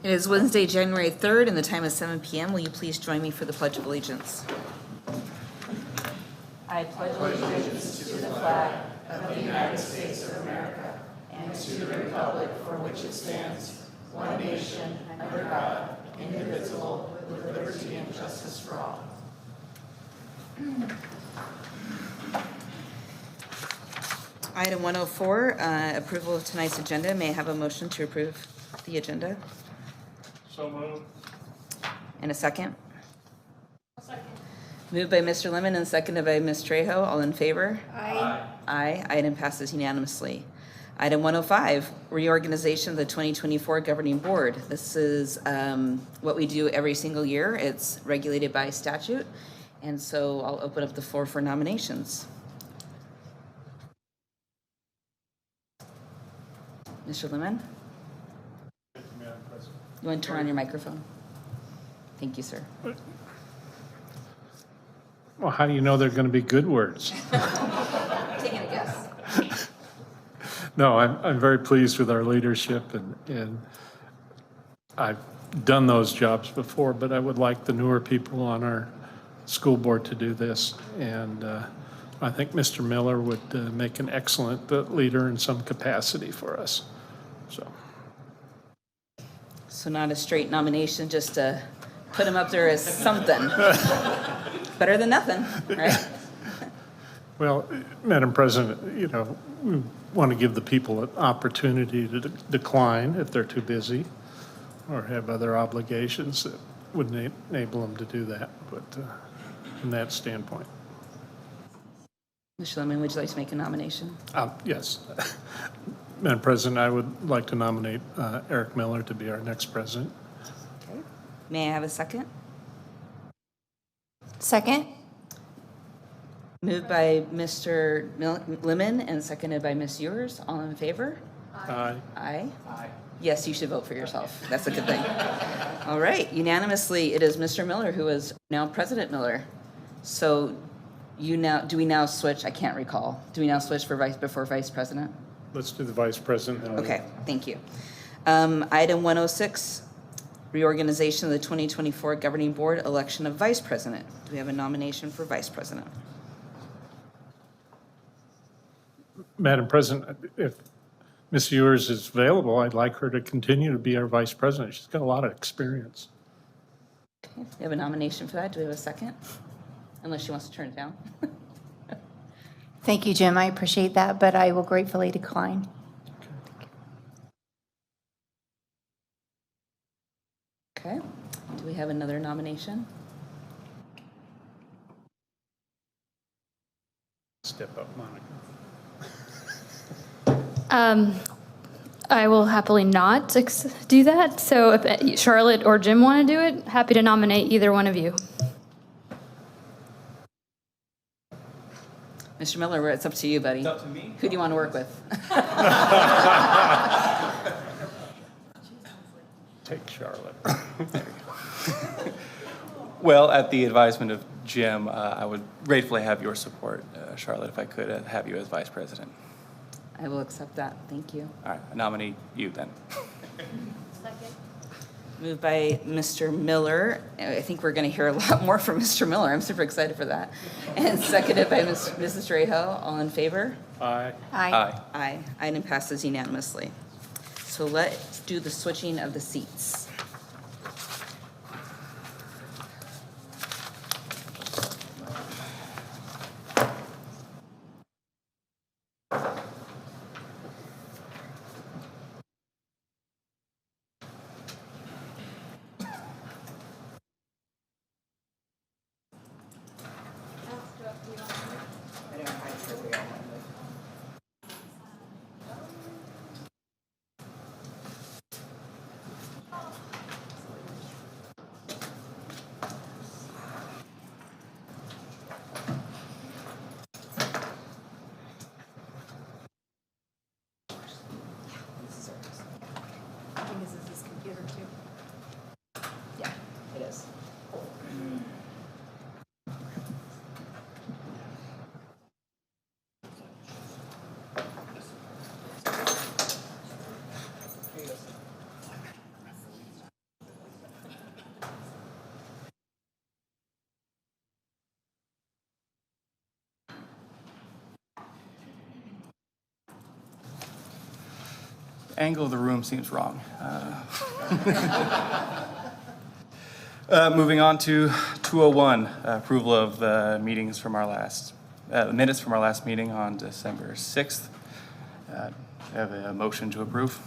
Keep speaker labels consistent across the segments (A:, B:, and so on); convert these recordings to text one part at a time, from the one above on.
A: It is Wednesday, January 3rd, and the time is 7 p.m. Will you please join me for the Pledge of Allegiance? I pledge allegiance to the flag of the United States of America and to the republic for which it stands, one nation, under God, indivisible, with liberty and justice for all. Item 104, approval of tonight's agenda. May I have a motion to approve the agenda?
B: So moved.
A: And a second? Second. Moved by Mr. Lemon and seconded by Ms. Trejo. All in favor?
B: Aye.
A: Aye. Item passes unanimously. Item 105, reorganization of the 2024 Governing Board. This is what we do every single year. It's regulated by statute. And so I'll open up the floor for nominations. Mr. Lemon?
B: Thank you, Madam President.
A: You want to turn on your microphone? Thank you, sir.
B: Well, how do you know they're going to be good words?
A: Taking a guess.
B: No, I'm very pleased with our leadership, and I've done those jobs before, but I would like the newer people on our school board to do this. And I think Mr. Miller would make an excellent leader in some capacity for us.
A: So not a straight nomination, just to put him up there as something. Better than nothing, right?
B: Well, Madam President, you know, we want to give the people an opportunity to decline if they're too busy or have other obligations that would enable them to do that, but from that standpoint.
A: Mr. Lemon, would you like to make a nomination?
B: Yes. Madam President, I would like to nominate Eric Miller to be our next president.
A: Okay. May I have a second?
C: Second.
A: Moved by Mr. Lemon and seconded by Ms. Ewers. All in favor?
B: Aye.
A: Aye. Yes, you should vote for yourself. That's a good thing. All right. Unanimously, it is Mr. Miller who is now President Miller. So do we now switch? I can't recall. Do we now switch before Vice President?
B: Let's do the vice president.
A: Okay, thank you. Item 106, reorganization of the 2024 Governing Board, election of Vice President. Do we have a nomination for Vice President?
B: Madam President, if Ms. Ewers is available, I'd like her to continue to be our vice president. She's got a lot of experience.
A: Okay, we have a nomination for that. Do we have a second? Unless she wants to turn it down.
C: Thank you, Jim. I appreciate that, but I will gratefully decline.
A: Okay, do we have another nomination?
B: Step up, Monica.
D: I will happily not do that. So if Charlotte or Jim want to do it, happy to nominate either one of you.
A: Mr. Miller, it's up to you, buddy.
E: It's up to me?
A: Who do you want to work with?
B: Take Charlotte.
E: Well, at the advisement of Jim, I would gratefully have your support, Charlotte, if I could have you as vice president.
A: I will accept that. Thank you.
E: All right, I nominate you then.
A: Moved by Mr. Miller. I think we're going to hear a lot more from Mr. Miller. I'm super excited for that. And seconded by Mrs. Trejo. All in favor?
B: Aye.
E: Aye.
A: Aye. Item passes unanimously. So let's do the switching of the seats.
E: Angle of the room seems wrong. Moving on to 201, approval of the minutes from our last meeting on December 6th. I have a motion to approve.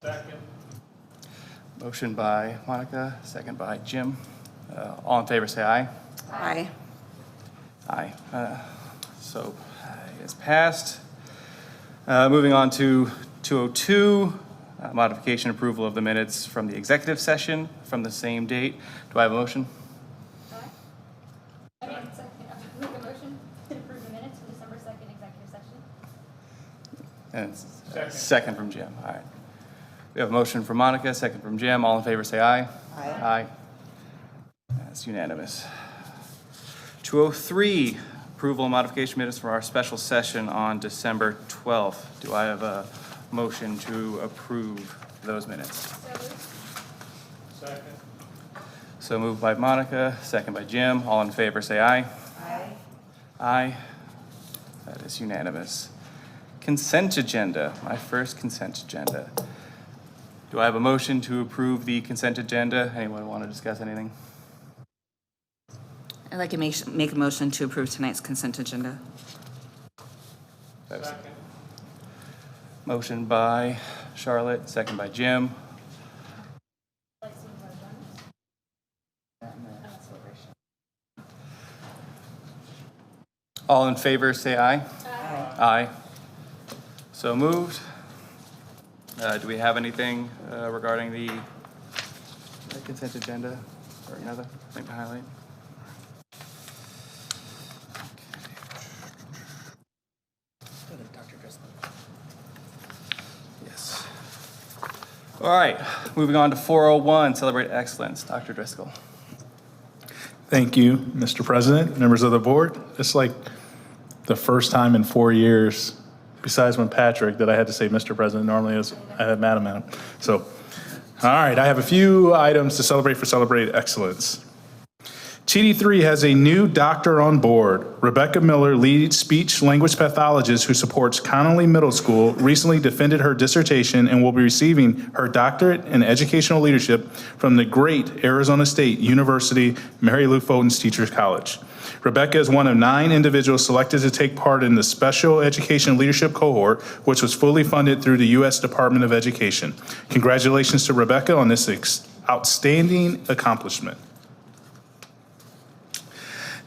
B: Second.
E: Motion by Monica, second by Jim. All in favor, say aye.
A: Aye.
E: Aye. So it's passed. Moving on to 202, modification approval of the minutes from the executive session from the same date. Do I have a motion?
D: Make a motion to approve the minutes from December 2nd executive session.
E: And it's second from Jim. All right. We have a motion from Monica, second from Jim. All in favor, say aye. Aye. That's unanimous. 203, approval and modification minutes for our special session on December 12th. Do I have a motion to approve those minutes?
B: Second.
E: So moved by Monica, second by Jim. All in favor, say aye.
A: Aye.
E: Aye. That is unanimous. Consent agenda, my first consent agenda. Do I have a motion to approve the consent agenda? Anyone want to discuss anything?
A: I'd like to make a motion to approve tonight's consent agenda.
B: Second.
E: Motion by Charlotte, second by Jim. All in favor, say aye. Aye. Aye. So moved. Do we have anything regarding the consent agenda or another thing to highlight? Yes. All right, moving on to 401, Celebrate Excellence. Dr. Driscoll.
F: Thank you, Mr. President, members of the board. It's like the first time in 4 years, besides when Patrick, that I had to say Mr. President. Normally I had Madam. So, all right, I have a few items to celebrate for Celebrate Excellence. TD3 has a new doctor on board. Rebecca Miller, lead speech language pathologist who supports Connolly Middle School, recently defended her dissertation and will be receiving her doctorate in educational leadership from the great Arizona State University Mary Lou Fulton's Teachers College. Rebecca is one of 9 individuals selected to take part in the Special Education Leadership Cohort, which was fully funded through the U.S. Department of Education. Congratulations to Rebecca on this outstanding accomplishment.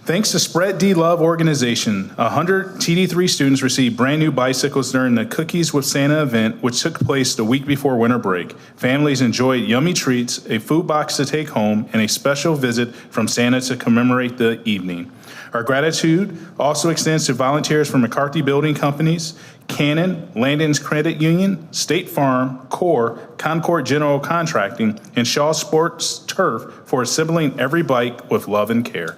F: Thanks to Spread D Love organization, 100 TD3 students received brand new bicycles during the Cookies with Santa event, which took place the week before winter break. Families enjoyed yummy treats, a food box to take home, and a special visit from Santa to commemorate the evening. Our gratitude also extends to volunteers from McCarthy Building Companies, Canon, Landon's Credit Union, State Farm, Core, Concord General Contracting, and Shaw Sports Turf for assembling every bike with love and care.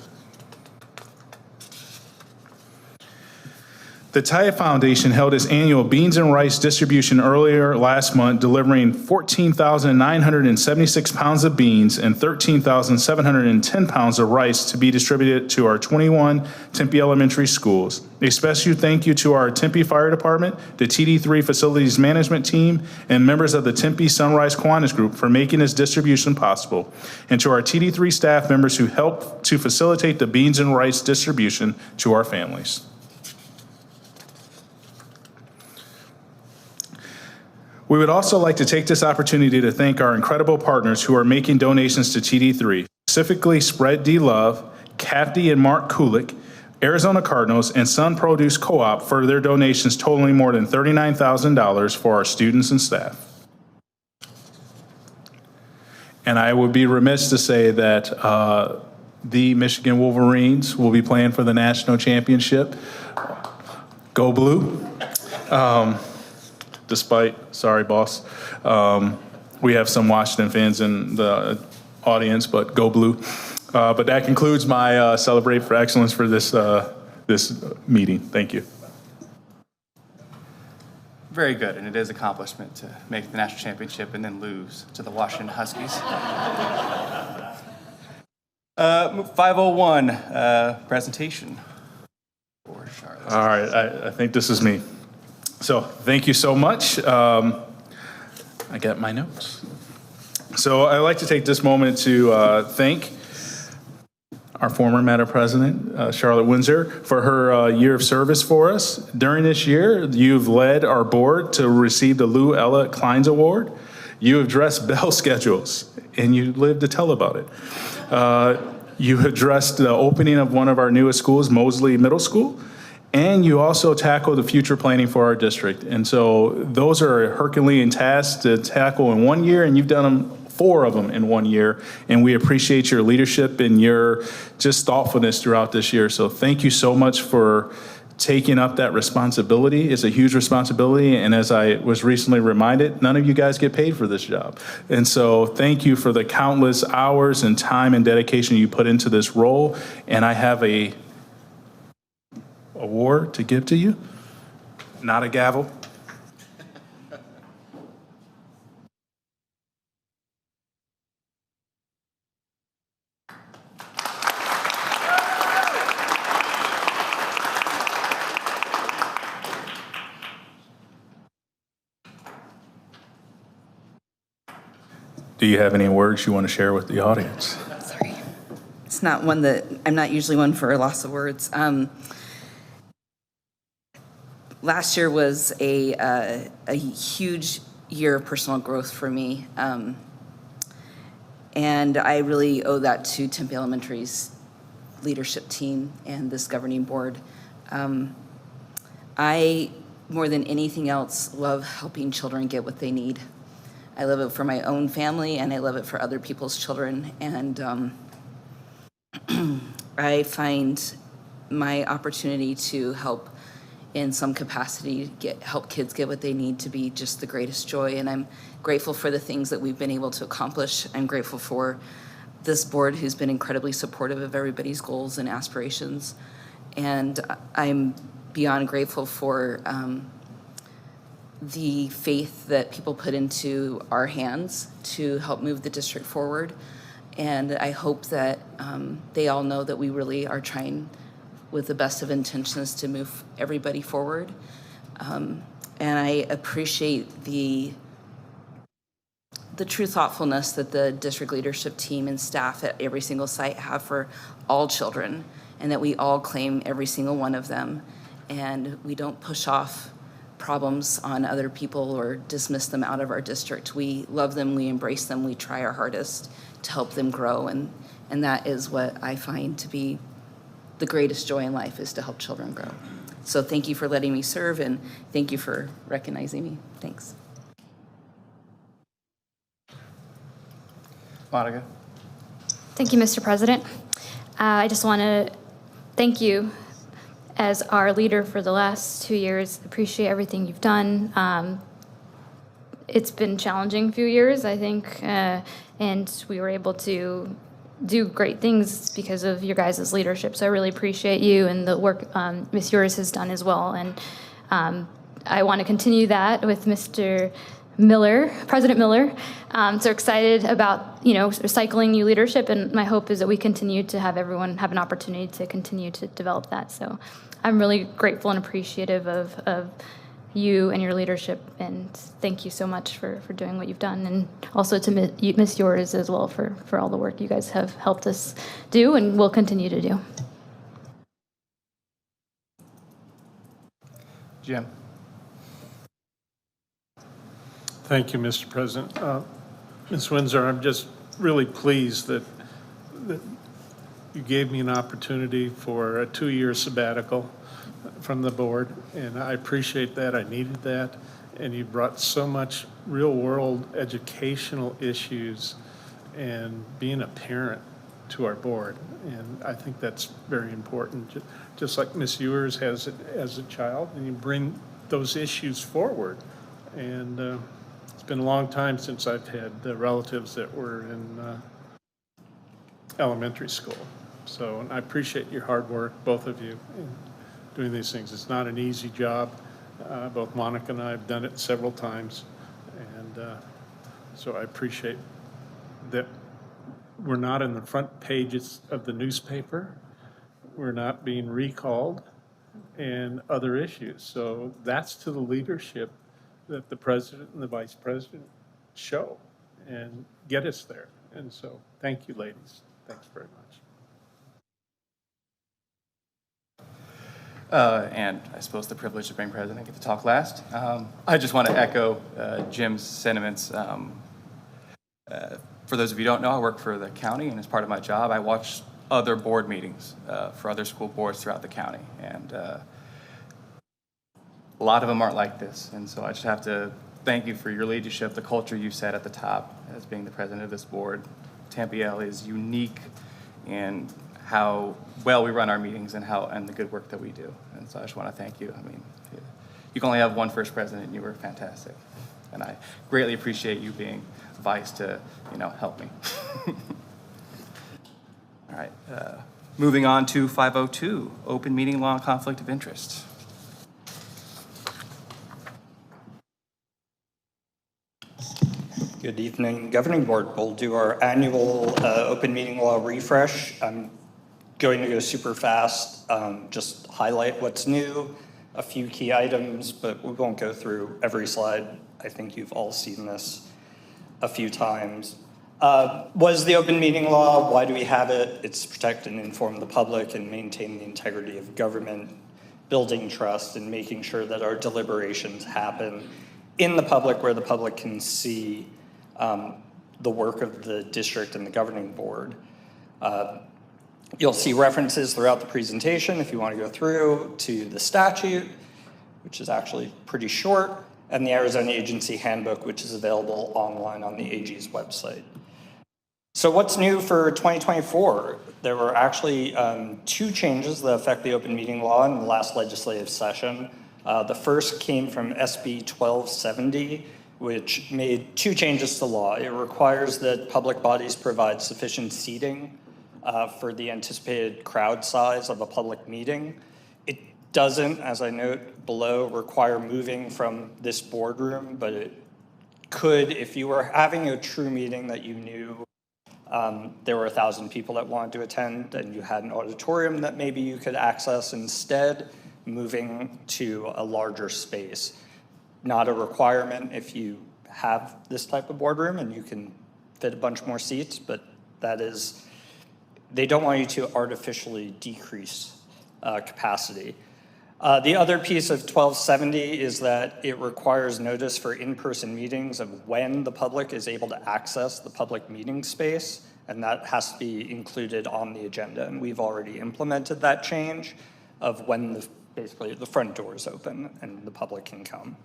F: The Taya Foundation held its annual beans and rice distribution earlier last month, delivering 14,976 pounds of beans and 13,710 pounds of rice to be distributed to our 21 Tempe elementary schools. A special thank you to our Tempe Fire Department, the TD3 Facilities Management Team, and members of the Tempe Sunrise Kiwanis Group for making this distribution possible, and to our TD3 staff members who helped to facilitate the beans and rice distribution to our families. We would also like to take this opportunity to thank our incredible partners who are making donations to TD3, specifically Spread D Love, Kathy and Mark Kulik, Arizona Cardinals, and Sun Produce Co-op for their donations totaling more than $39,000 for our students and staff. And I would be remiss to say that the Michigan Wolverines will be playing for the national championship. Go Blue. Sorry, boss. We have some Washington fans in the audience, but go Blue. But that concludes my Celebrate for Excellence for this meeting. Thank you.
E: Very good, and it is an accomplishment to make the national championship and then lose to the Washington Huskies. 501, presentation for Charlotte.
F: All right, I think this is me. So thank you so much. I got my notes. So I'd like to take this moment to thank our former Madam President, Charlotte Windsor, for her year of service for us. During this year, you've led our board to receive the Lou Ella Kleins Award. You have addressed bell schedules, and you lived to tell about it. You addressed the opening of one of our newest schools, Mosley Middle School, and you also tackled the future planning for our district. And so those are Herculean tasks to tackle in 1 year, and you've done them 4 of them in 1 year. And we appreciate your leadership and your just thoughtfulness throughout this year. So thank you so much for taking up that responsibility. It's a huge responsibility. And as I was recently reminded, none of you guys get paid for this job. And so thank you for the countless hours and time and dedication you put into this role. And I have a award to give to you, not a gavel. Do you have any words you want to share with the audience?
A: Sorry. It's not one that, I'm not usually one for a loss of words. Last year was a huge year of personal growth for me. And I really owe that to Tempe Elementary's leadership team and this governing board. I, more than anything else, love helping children get what they need. I love it for my own family, and I love it for other people's children. And I find my opportunity to help in some capacity help kids get what they need to be just the greatest joy. And I'm grateful for the things that we've been able to accomplish. I'm grateful for this board who's been incredibly supportive of everybody's goals and aspirations. And I'm beyond grateful for the faith that people put into our hands to help move the district forward. And I hope that they all know that we really are trying with the best of intentions to move everybody forward. And I appreciate the true thoughtfulness that the district leadership team and staff at every single site have for all children, and that we all claim every single one of them. And we don't push off problems on other people or dismiss them out of our district. We love them, we embrace them, we try our hardest to help them grow. And that is what I find to be the greatest joy in life, is to help children grow. So thank you for letting me serve, and thank you for recognizing me. Thanks.
E: Monica?
D: Thank you, Mr. President. I just want to thank you as our leader for the last 2 years. Appreciate everything you've done. It's been challenging few years, I think, and we were able to do great things because of your guys' leadership. So I really appreciate you and the work Ms. Ures has done as well. And I want to continue that with Mr. Miller, President Miller. So excited about, recycling new leadership, and my hope is that we continue to have everyone have an opportunity to continue to develop that. So I'm really grateful and appreciative of you and your leadership, and thank you so much for doing what you've done, and also to Ms. Ures as well for all the work you guys have helped us do and will continue to do.
E: Jim?
B: Thank you, Mr. President. Ms. Windsor, I'm just really pleased that you gave me an opportunity for a 2-year sabbatical from the board, and I appreciate that. I needed that. And you brought so much real-world educational issues and being a parent to our board. And I think that's very important. Just like Ms. Ewers has it as a child, and you bring those issues forward. And it's been a long time since I've had relatives that were in elementary school. So, and I appreciate your hard work, both of you, in doing these things. It's not an easy job. Both Monica and I have done it several times. And so I appreciate that we're not in the front pages of the newspaper. We're not being recalled. and other issues. So that's to the leadership that the president and the vice president show and get us there. And so, thank you, ladies. Thanks very much.
E: And I suppose the privilege of being president, I get to talk last. I just want to echo Jim's sentiments. For those of you who don't know, I work for the county, and as part of my job, I watch other board meetings for other school boards throughout the county. And a lot of them aren't like this. And so I just have to thank you for your leadership, the culture you set at the top as being the president of this board. Tempe L is unique in how well we run our meetings and the good work that we do. And so I just want to thank you. I mean, you can only have one first president, and you were fantastic. And I greatly appreciate you being vice to, help me. All right, moving on to 502, open meeting law and conflict of interest.
G: Good evening, Governing Board. We'll do our annual open meeting law refresh. I'm going to go super fast, just highlight what's new, a few key items, but we won't go through every slide. I think you've all seen this a few times. What is the open meeting law? Why do we have it? It's to protect and inform the public and maintain the integrity of government, building trust, and making sure that our deliberations happen in the public where the public can see the work of the district and the governing board. You'll see references throughout the presentation if you want to go through to the statute, which is actually pretty short, and the Arizona Agency Handbook, which is available online on the AG's website. So what's new for 2024? There were actually 2 changes that affect the open meeting law in the last legislative session. The first came from SB 1270, which made 2 changes to law. It requires that public bodies provide sufficient seating for the anticipated crowd size of a public meeting. It doesn't, as I note below, require moving from this boardroom, but it could, if you were having a true meeting that you knew there were 1,000 people that wanted to attend and you had an auditorium that maybe you could access instead, moving to a larger space. Not a requirement if you have this type of boardroom and you can fit a bunch more seats, but that is, they don't want you to artificially decrease capacity. The other piece of 1270 is that it requires notice for in-person meetings of when the public is able to access the public meeting space, and that has to be included on the agenda. And we've already implemented that change of when basically the front door is open and the public can come.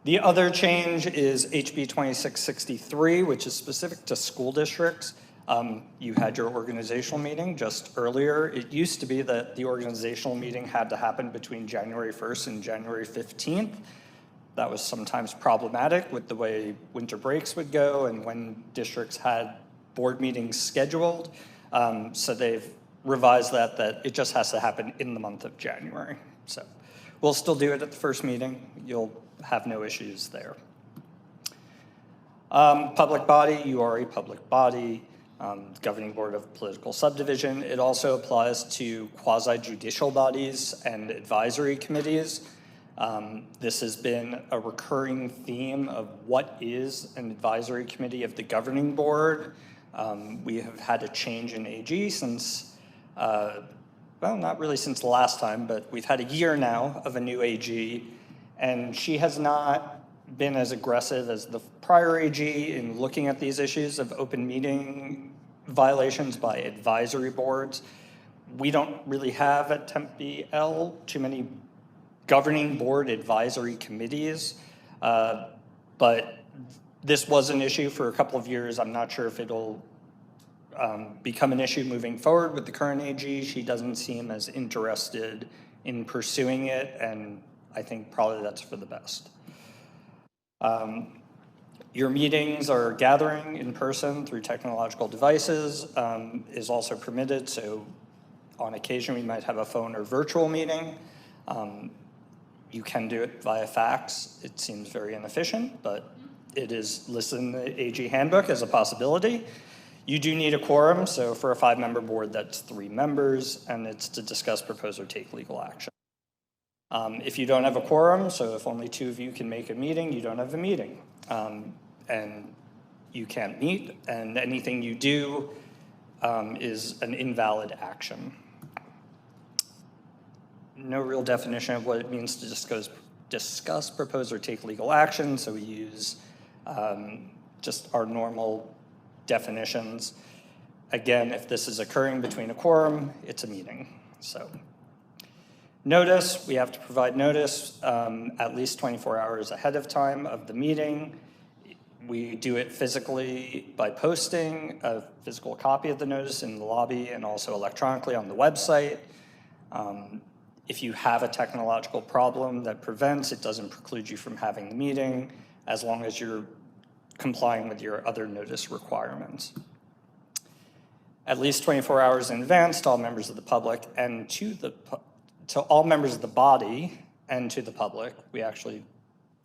G: The other change is HB 2663, which is specific to school districts. You had your organizational meeting just earlier. It used to be that the organizational meeting had to happen between January 1st and January 15th. That was sometimes problematic with the way winter breaks would go and when districts had board meetings scheduled. So they've revised that it just has to happen in the month of January. So we'll still do it at the first meeting. You'll have no issues there. Public body, you are a public body. Governing Board of Political Subdivision. It also applies to quasi-judicial bodies and advisory committees. This has been a recurring theme of what is an advisory committee of the governing board. We have had a change in AG since, well, not really since the last time, but we've had a year now of a new AG, and she has not been as aggressive as the prior AG in looking at these issues of open meeting violations by advisory boards. We don't really have at Tempe L too many governing board advisory committees, but this was an issue for a couple of years. I'm not sure if it'll become an issue moving forward with the current AG. She doesn't seem as interested in pursuing it, and I think probably that's for the best. Your meetings or gathering in person through technological devices is also permitted. So on occasion, we might have a phone or virtual meeting. You can do it via fax. It seems very inefficient, but it is listed in the AG handbook as a possibility. You do need a quorum. So for a 5-member board, that's 3 members, and it's to discuss, propose, or take legal action. If you don't have a quorum, so if only 2 of you can make a meeting, you don't have a meeting. And you can't meet, and anything you do is an invalid action. No real definition of what it means to discuss, propose, or take legal action, so we use just our normal definitions. Again, if this is occurring between a quorum, it's a meeting. So notice, we have to provide notice at least 24 hours ahead of time of the meeting. We do it physically by posting a physical copy of the notice in the lobby and also electronically on the website. If you have a technological problem that prevents, it doesn't preclude you from having the meeting as long as you're complying with your other notice requirements. At least 24 hours in advance to all members of the public and to all members of the body and to the public. We actually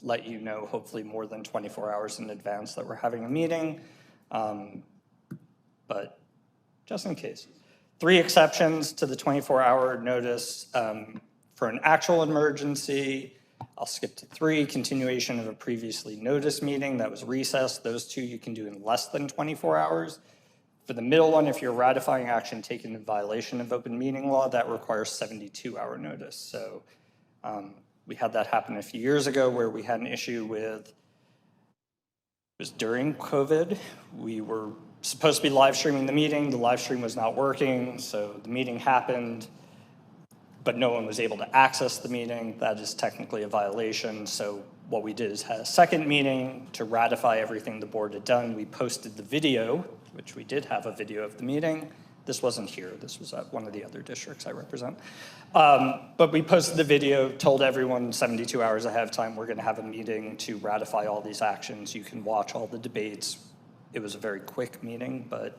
G: let you know hopefully more than 24 hours in advance that we're having a meeting, but just in case. 3 exceptions to the 24-hour notice for an actual emergency. I'll skip to 3, continuation of a previously noticed meeting that was recessed. Those 2 you can do in less than 24 hours. For the middle one, if you're ratifying action taken in violation of open meeting law, that requires 72-hour notice. So we had that happen a few years ago where we had an issue with, it was during COVID. We were supposed to be live streaming the meeting. The live stream was not working, so the meeting happened, but no one was able to access the meeting. That is technically a violation. So what we did is had a second meeting to ratify everything the board had done. We posted the video, which we did have a video of the meeting. This wasn't here. This was at one of the other districts I represent. But we posted the video, told everyone 72 hours ahead of time, we're going to have a meeting to ratify all these actions. You can watch all the debates. It was a very quick meeting, but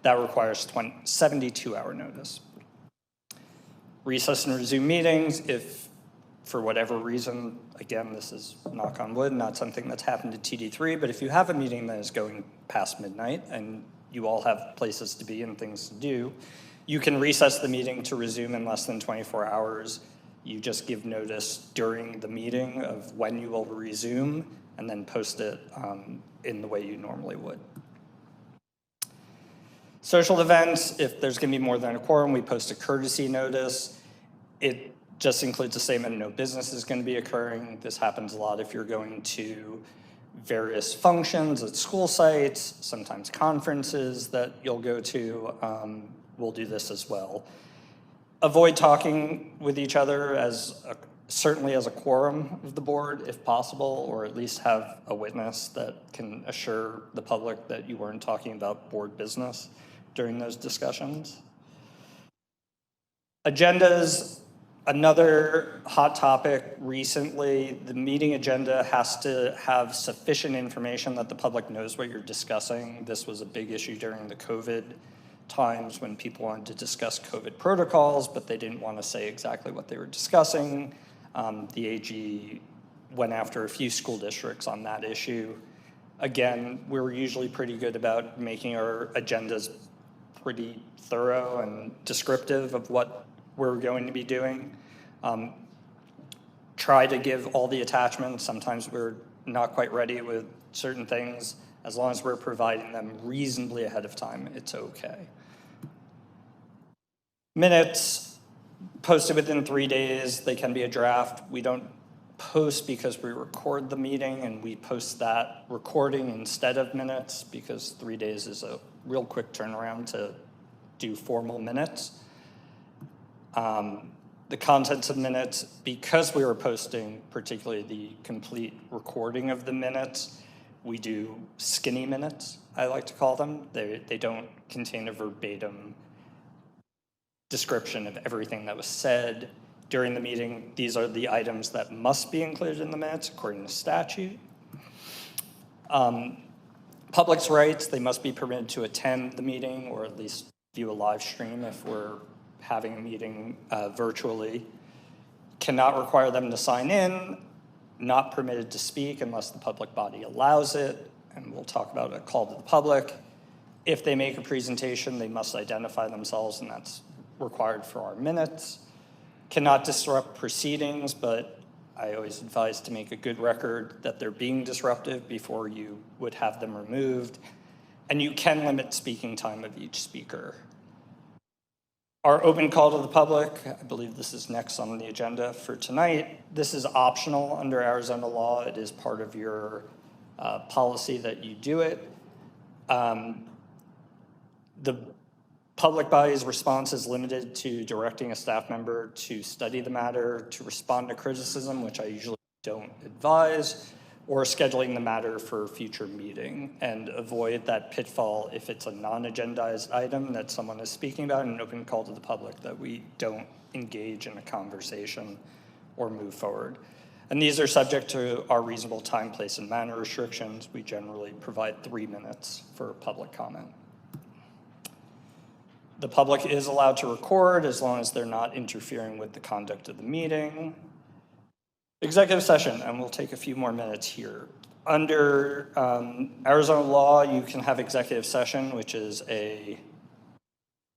G: that requires 72-hour notice. Recess and resume meetings, if for whatever reason, again, this is knock on wood, not something that's happened to TD3, but if you have a meeting that is going past midnight and you all have places to be and things to do, you can recess the meeting to resume in less than 24 hours. You just give notice during the meeting of when you will resume and then post it in the way you normally would. Social events, if there's going to be more than a quorum, we post a courtesy notice. It just includes a statement no business is going to be occurring. This happens a lot if you're going to various functions at school sites, sometimes conferences that you'll go to. We'll do this as well. Avoid talking with each other certainly as a quorum of the board if possible, or at least have a witness that can assure the public that you weren't talking about board business during those discussions. Agendas, another hot topic recently. The meeting agenda has to have sufficient information that the public knows what you're discussing. This was a big issue during the COVID times when people wanted to discuss COVID protocols, but they didn't want to say exactly what they were discussing. The AG went after a few school districts on that issue. Again, we're usually pretty good about making our agendas pretty thorough and descriptive of what we're going to be doing. Try to give all the attachments. Sometimes we're not quite ready with certain things. As long as we're providing them reasonably ahead of time, it's okay. Minutes, posted within 3 days. They can be a draft. We don't post because we record the meeting, and we post that recording instead of minutes because 3 days is a real quick turnaround to do formal minutes. The contents of minutes, because we were posting particularly the complete recording of the minutes, we do skinny minutes, I like to call them. They don't contain a verbatim description of everything that was said during the meeting. These are the items that must be included in the minutes according to statute. Public's rights, they must be permitted to attend the meeting or at least view a live stream if we're having a meeting virtually. Cannot require them to sign in, not permitted to speak unless the public body allows it, and we'll talk about a call to the public. If they make a presentation, they must identify themselves, and that's required for our minutes. cannot disrupt proceedings, but I always advise to make a good record that they're being disruptive before you would have them removed. And you can limit speaking time of each speaker. Our open call to the public, I believe this is next on the agenda for tonight. This is optional under Arizona law. It is part of your policy that you do it. The public body's response is limited to directing a staff member to study the matter, to respond to criticism, which I usually don't advise, or scheduling the matter for a future meeting, and avoid that pitfall if it's a non-agendized item that someone is speaking about in an open call to the public, that we don't engage in a conversation or move forward. And these are subject to our reasonable time, place, and manner restrictions. We generally provide 3 minutes for public comment. The public is allowed to record as long as they're not interfering with the conduct of the meeting. Executive session, and we'll take a few more minutes here. Under Arizona law, you can have executive session, which is a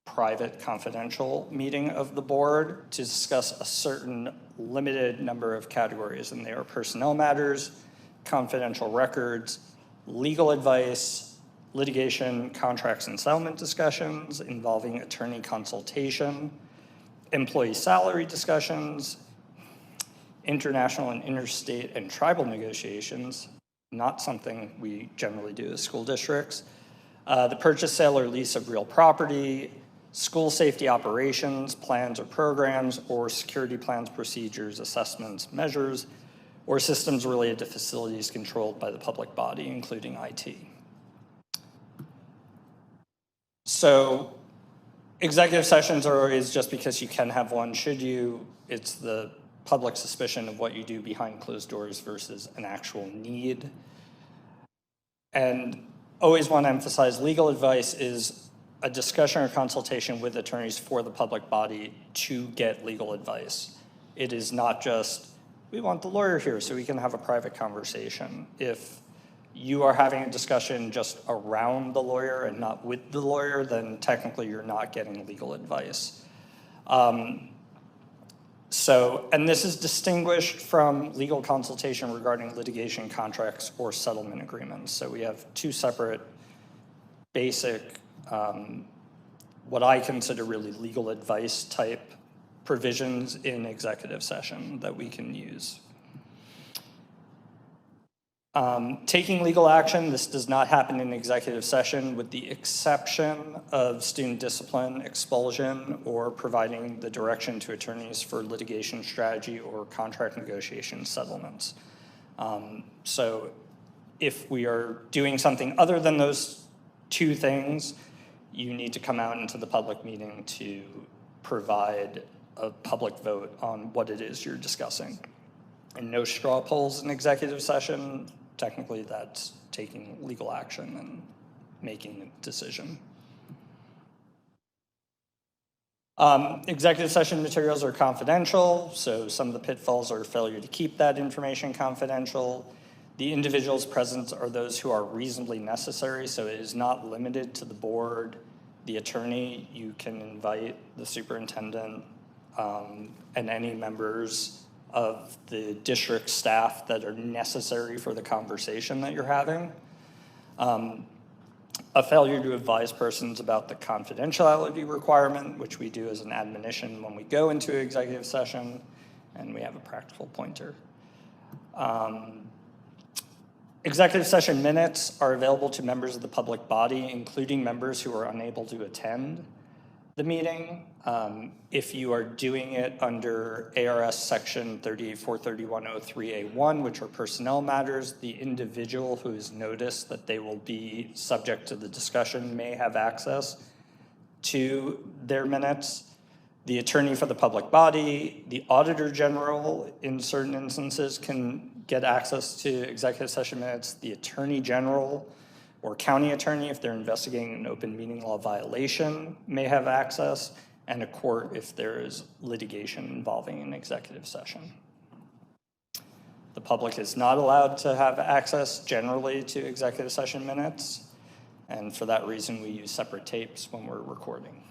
G: private confidential meeting of the board to discuss a certain limited number of categories, and they are personnel matters, confidential records, legal advice, litigation, contracts and settlement discussions involving attorney consultation, employee salary discussions, international and interstate and tribal negotiations, not something we generally do as school districts, the purchase, sale, or lease of real property, school safety operations, plans or programs, or security plans, procedures, assessments, measures, or systems related to facilities controlled by the public body, including IT. So executive sessions are always just because you can have one, should you. It's the public suspicion of what you do behind closed doors versus an actual need. And always want to emphasize legal advice is a discussion or consultation with attorneys for the public body to get legal advice. It is not just, we want the lawyer here so we can have a private conversation. If you are having a discussion just around the lawyer and not with the lawyer, then technically you're not getting legal advice. And this is distinguished from legal consultation regarding litigation contracts or settlement agreements. So we have 2 separate basic, what I consider really legal advice type provisions in executive session that we can use. Taking legal action, this does not happen in executive session with the exception of student discipline, expulsion, or providing the direction to attorneys for litigation strategy or contract negotiation settlements. So if we are doing something other than those 2 things, you need to come out into the public meeting to provide a public vote on what it is you're discussing. And no straw polls in executive session. Technically, that's taking legal action and making a decision. Executive session materials are confidential, so some of the pitfalls are failure to keep that information confidential. The individuals present are those who are reasonably necessary, so it is not limited to the board, the attorney. You can invite the superintendent and any members of the district staff that are necessary for the conversation that you're having. A failure to advise persons about the confidentiality requirement, which we do as an admonition when we go into executive session, and we have a practical pointer. Executive session minutes are available to members of the public body, including members who are unable to attend the meeting. If you are doing it under ARS section 3843103A1, which are personnel matters, the individual who has noticed that they will be subject to the discussion may have access to their minutes. The attorney for the public body, the auditor general in certain instances can get access to executive session minutes. The attorney general or county attorney, if they're investigating an open meeting law violation, may have access, and a court if there is litigation involving an executive session. The public is not allowed to have access generally to executive session minutes, and for that reason, we use separate tapes when we're recording.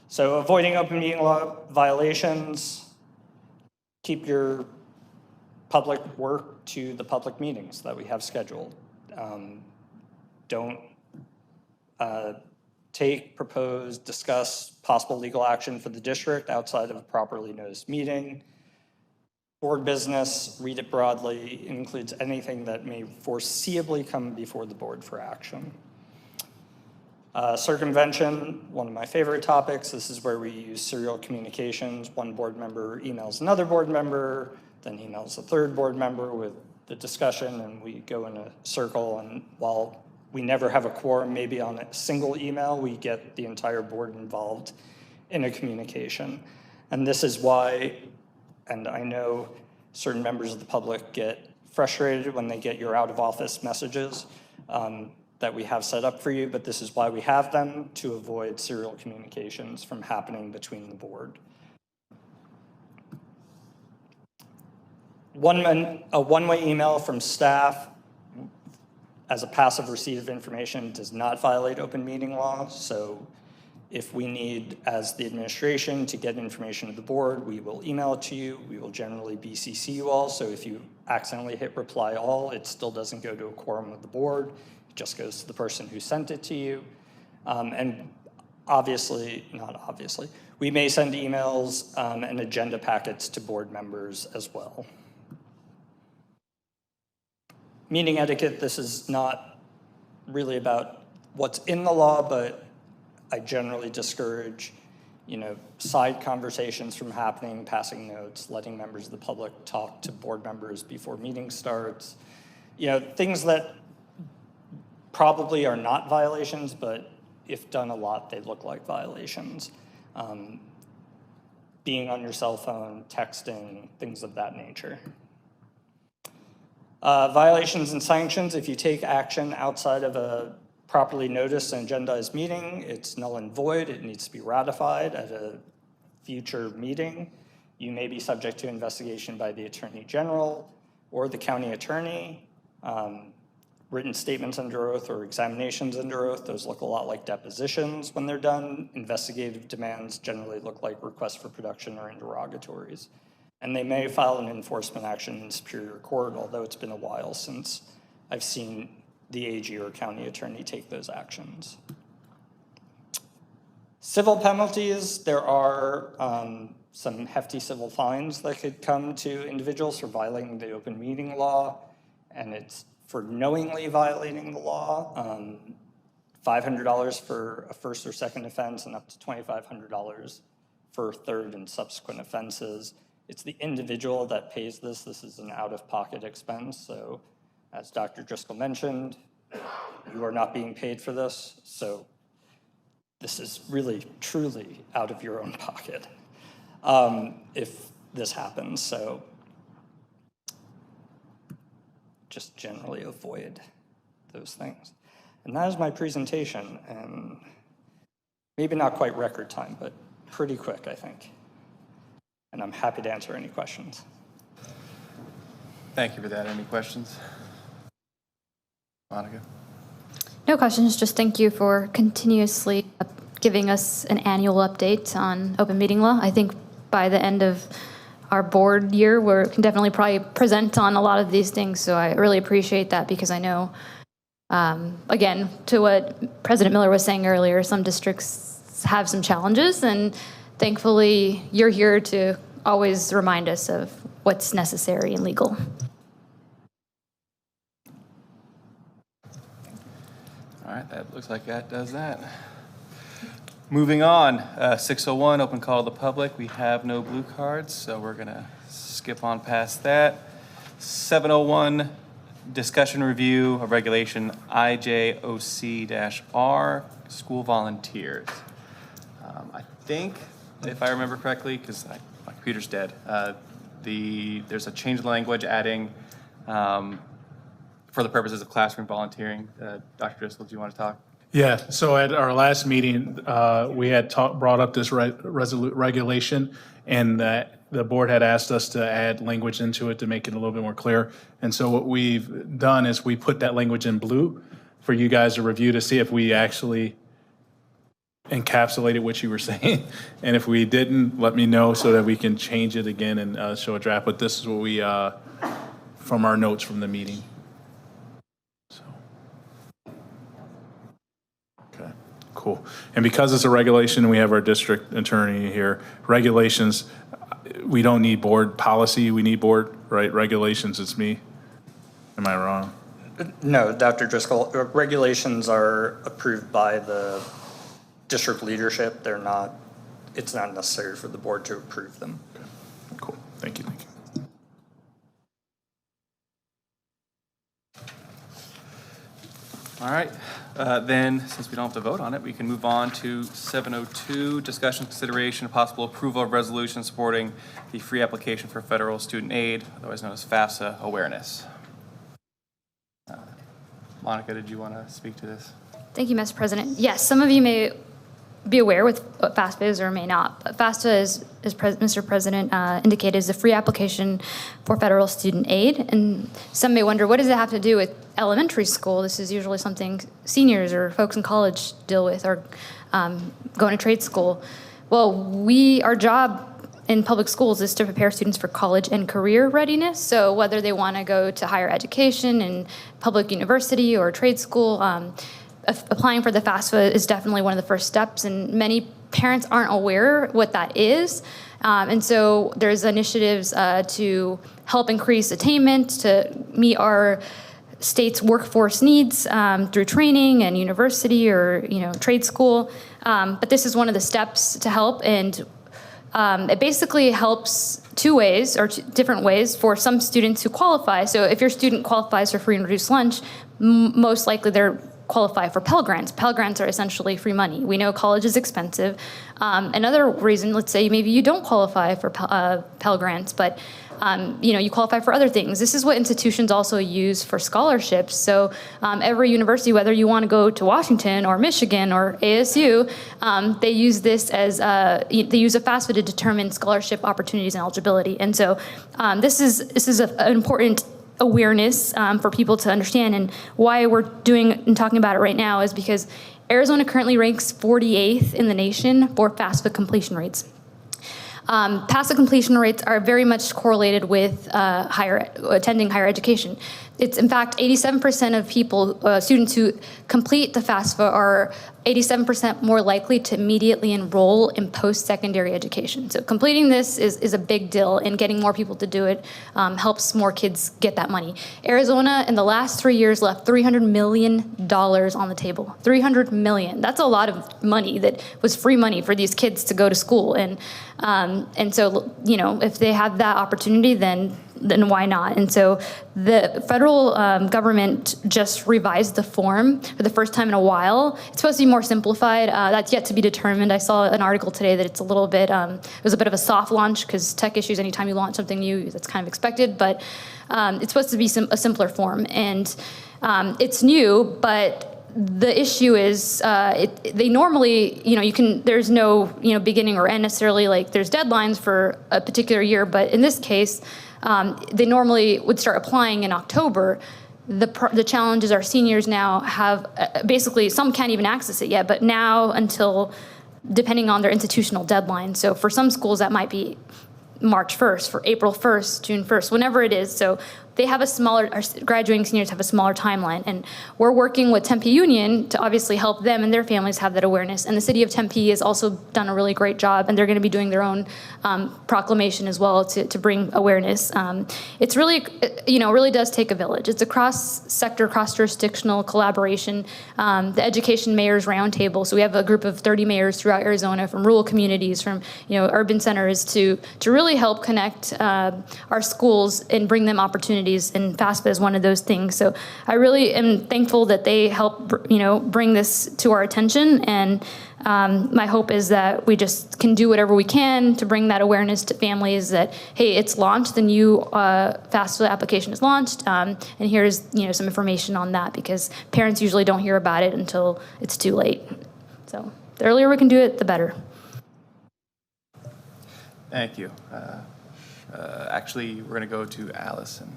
G: So avoiding open meeting law violations, keep your public work to the public meetings that we have scheduled. Don't take, propose, discuss possible legal action for the district outside of a properly noticed meeting. Board business, read it broadly, includes anything that may foreseeably come before the board for action. Circumvention, one of my favorite topics. This is where we use serial communications. One board member emails another board member, then emails a third board member with the discussion, and we go in a circle. And while we never have a quorum, maybe on a single email, we get the entire board involved in a communication. And this is why, and I know certain members of the public get frustrated when they get your out of office messages that we have set up for you, but this is why we have them, to avoid serial communications from happening between the board. A one-way email from staff as a passive receipt of information does not violate open meeting law. So if we need, as the administration, to get information to the board, we will email it to you. We will generally BCC you all. So if you accidentally hit reply all, it still doesn't go to a quorum of the board. It just goes to the person who sent it to you. And obviously, not obviously, we may send emails and agenda packets to board members as well. Meeting etiquette, this is not really about what's in the law, but I generally discourage, side conversations from happening, passing notes, letting members of the public talk to board members before meeting starts. Things that probably are not violations, but if done a lot, they look like violations. Being on your cell phone, texting, things of that nature. Violations and sanctions, if you take action outside of a properly noticed and agendized meeting, it's null and void. It needs to be ratified at a future meeting. You may be subject to investigation by the Attorney General or the county attorney. Written statements under oath or examinations under oath, those look a lot like depositions when they're done. Investigative demands generally look like requests for production or interrogatories. And they may file an enforcement action in Superior Court, although it's been a while since I've seen the AG or county attorney take those actions. Civil penalties, there are some hefty civil fines that could come to individuals for violating the open meeting law, and it's for knowingly violating the law, $500 for a first or second offense and up to $2,500 for third and subsequent offenses. It's the individual that pays this. This is an out-of-pocket expense. So as Dr. Driscoll mentioned, you are not being paid for this. So this is really, truly out of your own pocket if this happens. So just generally avoid those things. And that is my presentation, and maybe not quite record time, but pretty quick, I think. And I'm happy to answer any questions.
E: Thank you for that. Any questions? Monica?
D: No questions, just thank you for continuously giving us an annual update on open meeting law. I think by the end of our board year, we can definitely probably present on a lot of these things, so I really appreciate that, because I know, again, to what President Miller was saying earlier, some districts have some challenges, and thankfully you're here to always remind us of what's necessary and legal.
E: All right, that looks like that does that. Moving on, 601, open call to the public. We have no blue cards, so we're gonna skip on past that. 701, discussion review of regulation IJOC-R, school volunteers. I think, if I remember correctly, because my computer's dead, there's a change in language adding for the purposes of classroom volunteering. Dr. Driscoll, do you want to talk?
F: Yeah, so at our last meeting, we had brought up this regulation, and the board had asked us to add language into it to make it a little bit more clear. And so what we've done is we put that language in blue for you guys to review to see if we actually encapsulated what you were saying. And if we didn't, let me know so that we can change it again and show a draft. But this is what we, from our notes from the meeting. So. Okay, cool. And because it's a regulation, we have our district attorney here. Regulations, we don't need board policy, we need board, right? Regulations, it's me. Am I wrong?
G: No, Dr. Driscoll, regulations are approved by the district leadership. They're not, it's not necessary for the board to approve them.
F: Okay, cool. Thank you.
E: All right, then, since we don't have to vote on it, we can move on to 702, discussion, consideration, and possible approval of resolution supporting the free application for federal student aid, otherwise known as FAFSA awareness. Monica, did you want to speak to this?
D: Thank you, Mr. President. Yes, some of you may be aware with what FAFSA is or may not. But FAFSA is, Mr. President indicated, is a free application for federal student aid. And some may wonder, what does it have to do with elementary school? This is usually something seniors or folks in college deal with, or going to trade school. Well, our job in public schools is to prepare students for college and career readiness. So whether they want to go to higher education in public university or trade school, applying for the FAFSA is definitely one of the first steps, and many parents aren't aware what that is. And so there's initiatives to help increase attainment, to meet our state's workforce needs through training and university or trade school. But this is one of the steps to help, and it basically helps two ways, or different ways, for some students who qualify. So if your student qualifies for free and reduced lunch, most likely they're qualify for Pell Grants. Pell Grants are essentially free money. We know college is expensive. Another reason, let's say maybe you don't qualify for Pell Grants, but you qualify for other things. This is what institutions also use for scholarships. So every university, whether you want to go to Washington or Michigan or ASU, they use this as they use a FAFSA to determine scholarship opportunities and eligibility. And so this is an important awareness for people to understand, and why we're doing and talking about it right now is because Arizona currently ranks 48th in the nation for FAFSA completion rates. FAFSA completion rates are very much correlated with attending higher education. It's in fact 87% of people, students who complete the FAFSA are 87% more likely to immediately enroll in post-secondary education. So completing this is a big deal, and getting more people to do it helps more kids get that money. Arizona in the last 3 years left $300 million on the table. $300 million. That's a lot of money that was free money for these kids to go to school. And so, if they have that opportunity, then why not? And so the federal government just revised the form for the first time in a while. It's supposed to be more simplified. That's yet to be determined. I saw an article today that it's a little bit, it was a bit of a soft launch, because tech issues, anytime you launch something new, that's kind of expected. But it's supposed to be a simpler form. And it's new, but the issue is they normally, there's no, beginning or end necessarily, like there's deadlines for a particular year. But in this case, they normally would start applying in October. The challenge is our seniors now have basically, some can't even access it yet, but now until, depending on their institutional deadline. So for some schools that might be March 1st, for April 1st, June 1st, whenever it is. So they have our graduating seniors have a smaller timeline. And we're working with Tempe Union to obviously help them and their families have that awareness. And the city of Tempe has also done a really great job, and they're going to be doing their own proclamation as well to bring awareness. It's really, really does take a village. It's a cross-sector, cross-jurisdictional collaboration. The Education Mayors Roundtable, so we have a group of 30 mayors throughout Arizona, from rural communities, from urban centers, to really help connect our schools and bring them opportunities. And FAFSA is one of those things. So I really am thankful that they help, bring this to our attention. And my hope is that we just can do whatever we can to bring that awareness to families that, hey, it's launched, the new FAFSA application is launched, and here's some information on that, because parents usually don't hear about it until it's too late. So the earlier we can do it, the better.
E: Thank you. Actually, we're going to go to Allison.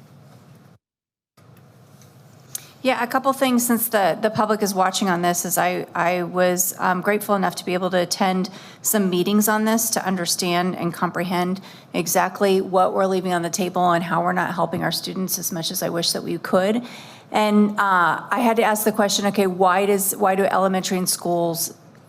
C: Yeah, a couple things since the public is watching on this is I was grateful enough to be able to attend some meetings on this to understand and comprehend exactly what we're leaving on the table and how we're not helping our students as much as I wish that we could. And I had to ask the question, okay, why do elementary school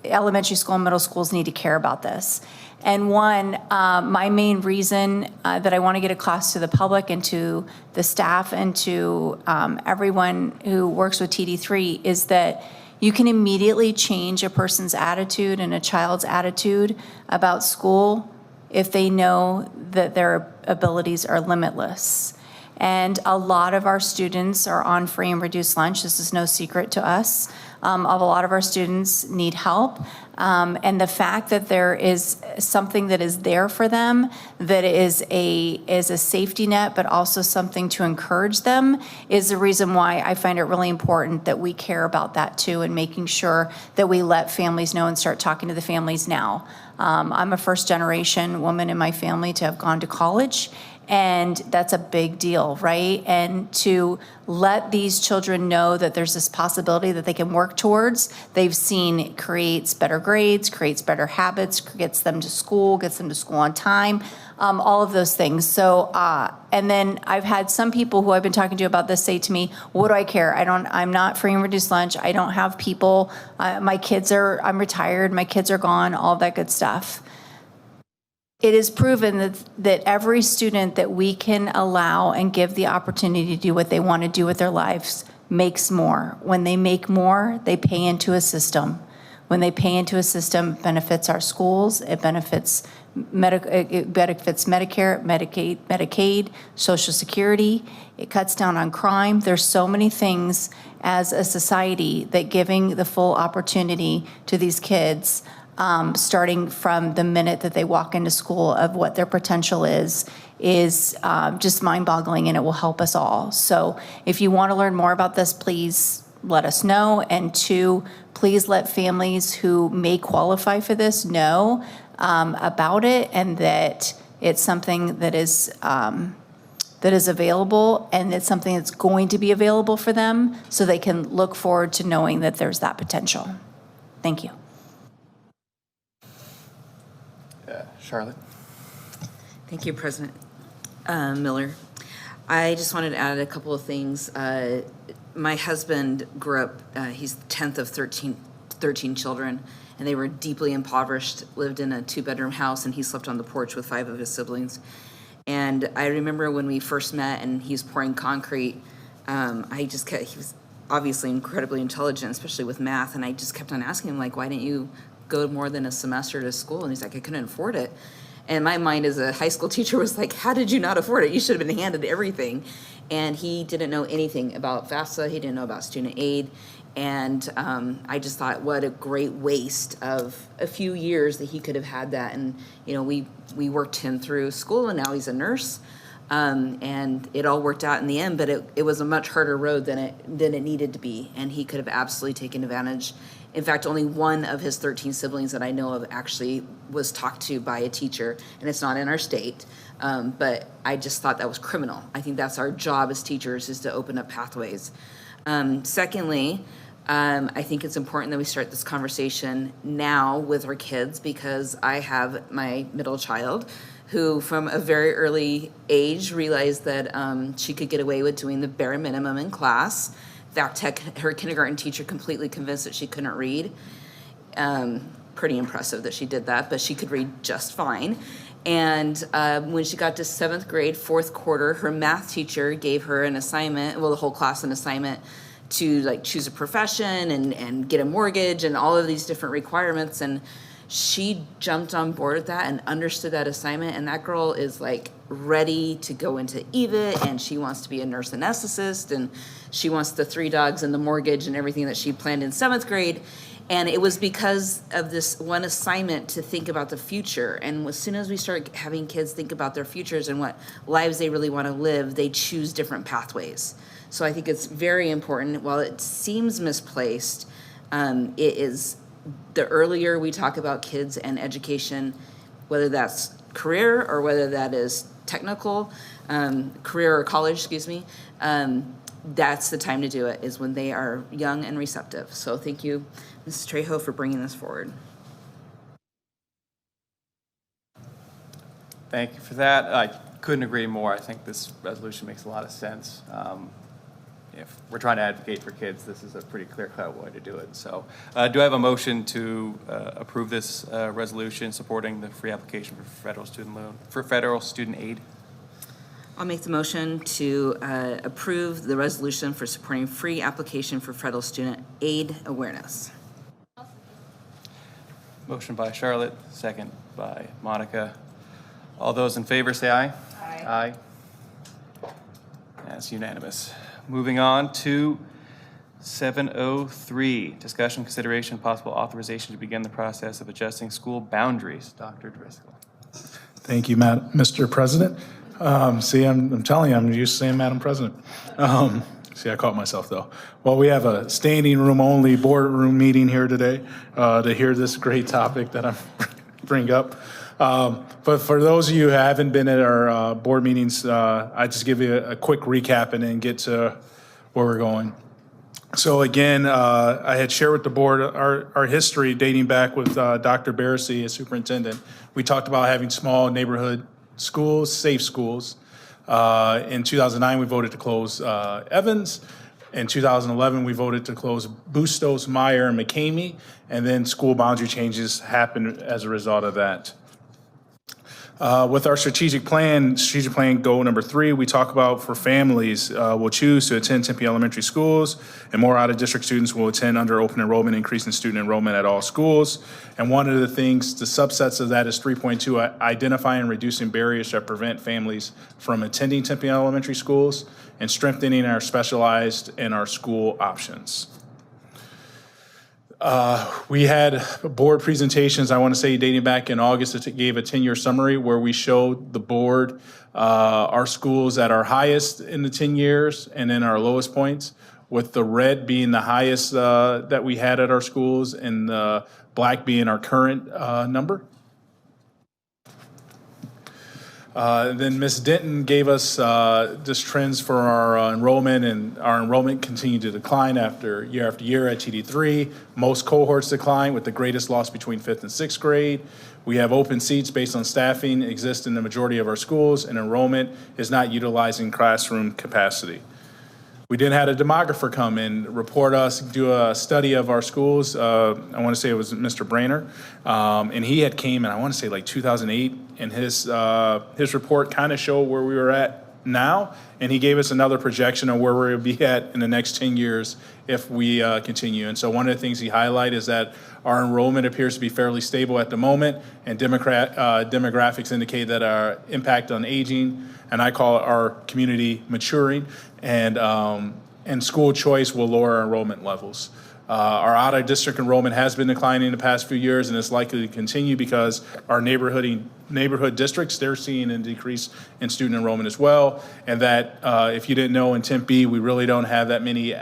C: and middle schools need to care about this? And one, my main reason that I want to get across to the public and to the staff and to everyone who works with TD3 is that you can immediately change a person's attitude and a child's attitude about school if they know that their abilities are limitless. And a lot of our students are on free and reduced lunch. This is no secret to us. A lot of our students need help. And the fact that there is something that is there for them, that is a safety net, but also something to encourage them, is the reason why I find it really important that we care about that too, and making sure that we let families know and start talking to the families now. I'm a first generation woman in my family to have gone to college. And that's a big deal, right? And to let these children know that there's this possibility that they can work towards, they've seen creates better grades, creates better habits, gets them to school on time, all of those things. So, and then I've had some people who I've been talking to about this say to me, what do I care? I'm not free and reduced lunch. I don't have people. I'm retired. My kids are gone, all of that good stuff. It is proven that every student that we can allow and give the opportunity to do what they want to do with their lives makes more. When they make more, they pay into a system. When they pay into a system, it benefits our schools, it benefits Medicare, Medicaid, Social Security, it cuts down on crime. There's so many things as a society that giving the full opportunity to these kids, starting from the minute that they walk into school, of what their potential is just mind-boggling, and it will help us all. So if you want to learn more about this, please let us know. And two, please let families who may qualify for this know about it, and that it's something that is available, and it's something that's going to be available for them, so they can look forward to knowing that there's that potential. Thank you.
E: Charlotte?
A: Thank you, President Miller. I just wanted to add a couple of things. My husband grew up, he's the 10th of 13 children, and they were deeply impoverished, lived in a 2-bedroom house, and he slept on the porch with 5 of his siblings. And I remember when we first met and he was pouring concrete, he was obviously incredibly intelligent, especially with math, and I just kept on asking him, like, why didn't you go more than a semester to school? And he's like, I couldn't afford it. And my mind as a high school teacher was like, how did you not afford it? You should have been handed everything. And he didn't know anything about FAFSA. He didn't know about student aid. And I just thought, what a great waste of a few years that he could have had that. And, you know, we worked him through school, and now he's a nurse. And it all worked out in the end, but it was a much harder road than it needed to be. And he could have absolutely taken advantage. In fact, only one of his 13 siblings that I know of actually was talked to by a teacher, and it's not in our state. But I just thought that was criminal. I think that's our job as teachers, is to open up pathways. Secondly, I think it's important that we start this conversation now with our kids, because I have my middle child who from a very early age realized that she could get away with doing the bare minimum in class. In fact, her kindergarten teacher completely convinced that she couldn't read. Pretty impressive that she did that, but she could read just fine. And when she got to 7th grade, 4th quarter, her math teacher gave her an assignment, well, the whole class an assignment, to like choose a profession and get a mortgage and all of these different requirements. And she jumped on board with that and understood that assignment. And that girl is like ready to go into EVIT, and she wants to be a nurse anesthetist, and she wants the 3 dogs and the mortgage and everything that she planned in 7th grade. And it was because of this one assignment to think about the future. And as soon as we start having kids think about their futures and what lives they really want to live, they choose different pathways. So I think it's very important. While it seems misplaced, it is the earlier we talk about kids and education, whether that's career or whether that is technical, career or college, excuse me, that's the time to do it, is when they are young and receptive. So thank you, Mrs. Trejo, for bringing this forward.
E: Thank you for that. I couldn't agree more. I think this resolution makes a lot of sense. If we're trying to advocate for kids, this is a pretty clear-cut way to do it. So do I have a motion to approve this resolution supporting the free application for federal student aid?
A: I'll make the motion to approve the resolution for supporting free application for federal student aid awareness.
E: Motion by Charlotte, second by Monica. All those in favor say aye. Aye. Aye. That's unanimous. Moving on to 703, discussion, consideration, possible authorization to begin the process of adjusting school boundaries. Dr. Driscoll.
F: Thank you, Mr. President. See, I'm telling you, I'm used to saying Madam President. See, I caught myself, though. Well, we have a standing room only boardroom meeting here today to hear this great topic that I'm bring up. But for those of you who haven't been at our board meetings, I just give you a quick recap and then get to where we're going. So again, I had shared with the board our history dating back with Dr. Barrissey as superintendent. We talked about having small neighborhood schools, safe schools. In 2009, we voted to close Evans. In 2011, we voted to close Bustos, Meyer, and McCamey. And then school boundary changes happened as a result of that. With our strategic plan goal number 3, we talk about for families will choose to attend Tempe Elementary Schools, and more out-of-district students will attend under open enrollment, increasing student enrollment at all schools. And one of the things, the subsets of that is 3.2, identifying and reducing barriers that prevent families from attending Tempe Elementary Schools, and strengthening our specialized and our school options. We had board presentations, I want to say dating back in August, it gave a 10-year summary where we showed the board our schools at our highest in the 10 years and then our lowest points, with the red being the highest that we had at our schools and the black being our current number. Then Ms. Denton gave us just trends for our enrollment, and our enrollment continued to decline after year at TD3. Most cohorts decline, with the greatest loss between 5th and 6th grade. We have open seats based on staffing exist in the majority of our schools, and enrollment is not utilizing classroom capacity. We then had a demographer come and do a study of our schools. I want to say it was Mr. Brainer. And he had came in, I want to say like 2008, and his report kind of showed where we were at now. And he gave us another projection of where we'll be at in the next 10 years if we continue. And so one of the things he highlighted is that our enrollment appears to be fairly stable at the moment, and demographics indicate that our impact on aging, and I call it our community maturing, and school choice will lower our enrollment levels. Our out-of-district enrollment has been declining in the past few years, and it's likely to continue because our neighborhood districts, they're seeing a decrease in student enrollment as well. And that, if you didn't know, in Tempe, we really don't have that many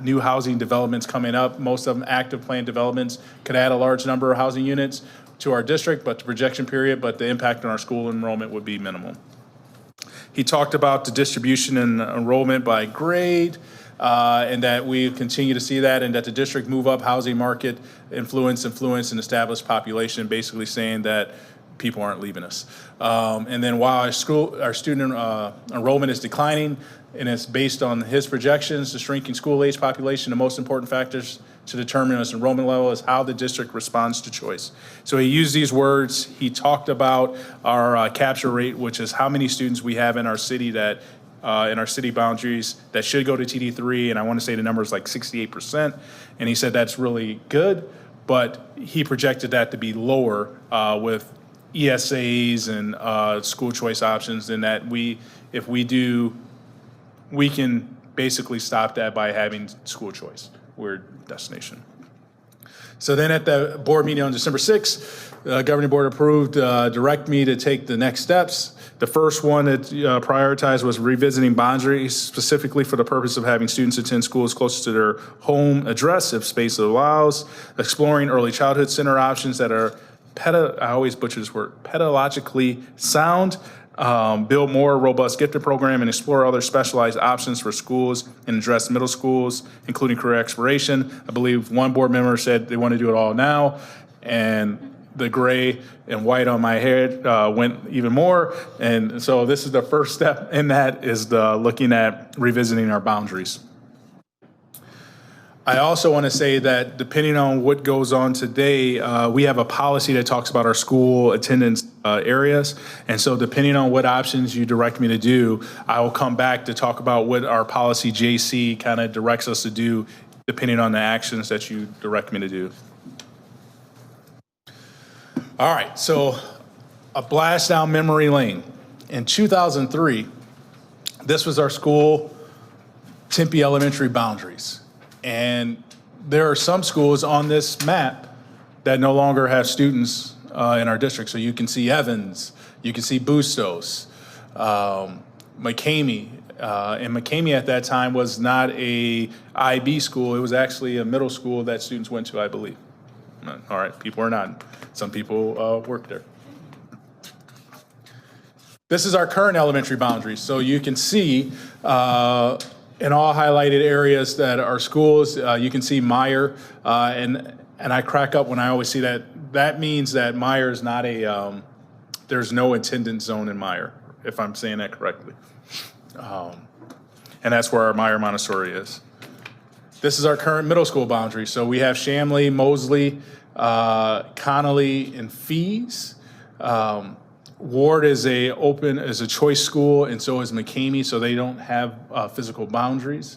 F: new housing developments coming up. Most of them active plan developments could add a large number of housing units to our district, but the projection period, but the impact on our school enrollment would be minimal. He talked about the distribution and enrollment by grade, and that we continue to see that, and that the district move up housing market influence and established population, basically saying that people aren't leaving us. And then while our student enrollment is declining, and it's based on his projections, the shrinking school age population, the most important factors to determine its enrollment level is how the district responds to choice. So he used these words. He talked about our capture rate, which is how many students we have in our city that in our city boundaries that should go to TD3, and I want to say the number is like 68%. And he said that's really good, but he projected that to be lower with ESAs and school choice options, and that if we do, we can basically stop that by having school choice. We're destination. So then at the board meeting on December 6th, the governing board approved, direct me to take the next steps. The first one that prioritized was revisiting boundaries, specifically for the purpose of having students attend schools closer to their home address if space allows, exploring early childhood center options that are I always butcher this word, pedagogically sound, build more robust gifted program and explore other specialized options for schools and address middle schools, including career exploration. I believe one board member said they want to do it all now, and the gray and white on my head went even more. And so this is the first step in that, is the looking at revisiting our boundaries. I also want to say that depending on what goes on today, we have a policy that talks about our school attendance areas. And so depending on what options you direct me to do, I will come back to talk about what our policy JC kind of directs us to do, depending on the actions that you direct me to do. All right, so a blast down memory lane. In 2003, this was our school Tempe Elementary boundaries. And there are some schools on this map that no longer have students in our district. So you can see Evans, you can see Bustos, McCamey. And McCamey at that time was not a IB school. It was actually a middle school that students went to, I believe. All right, people are not. Some people work there. This is our current elementary boundaries. So you can see in all highlighted areas that are schools. You can see Meyer, and I crack up when I always see that. That means that Meyer is not a, there's no attendance zone in Meyer, if I'm saying that correctly. And that's where our Meyer Montessori is. This is our current middle school boundary. So we have Shamley, Mosley, Connolly, and Fees. Ward is a choice school, and so is McCamey, so they don't have physical boundaries.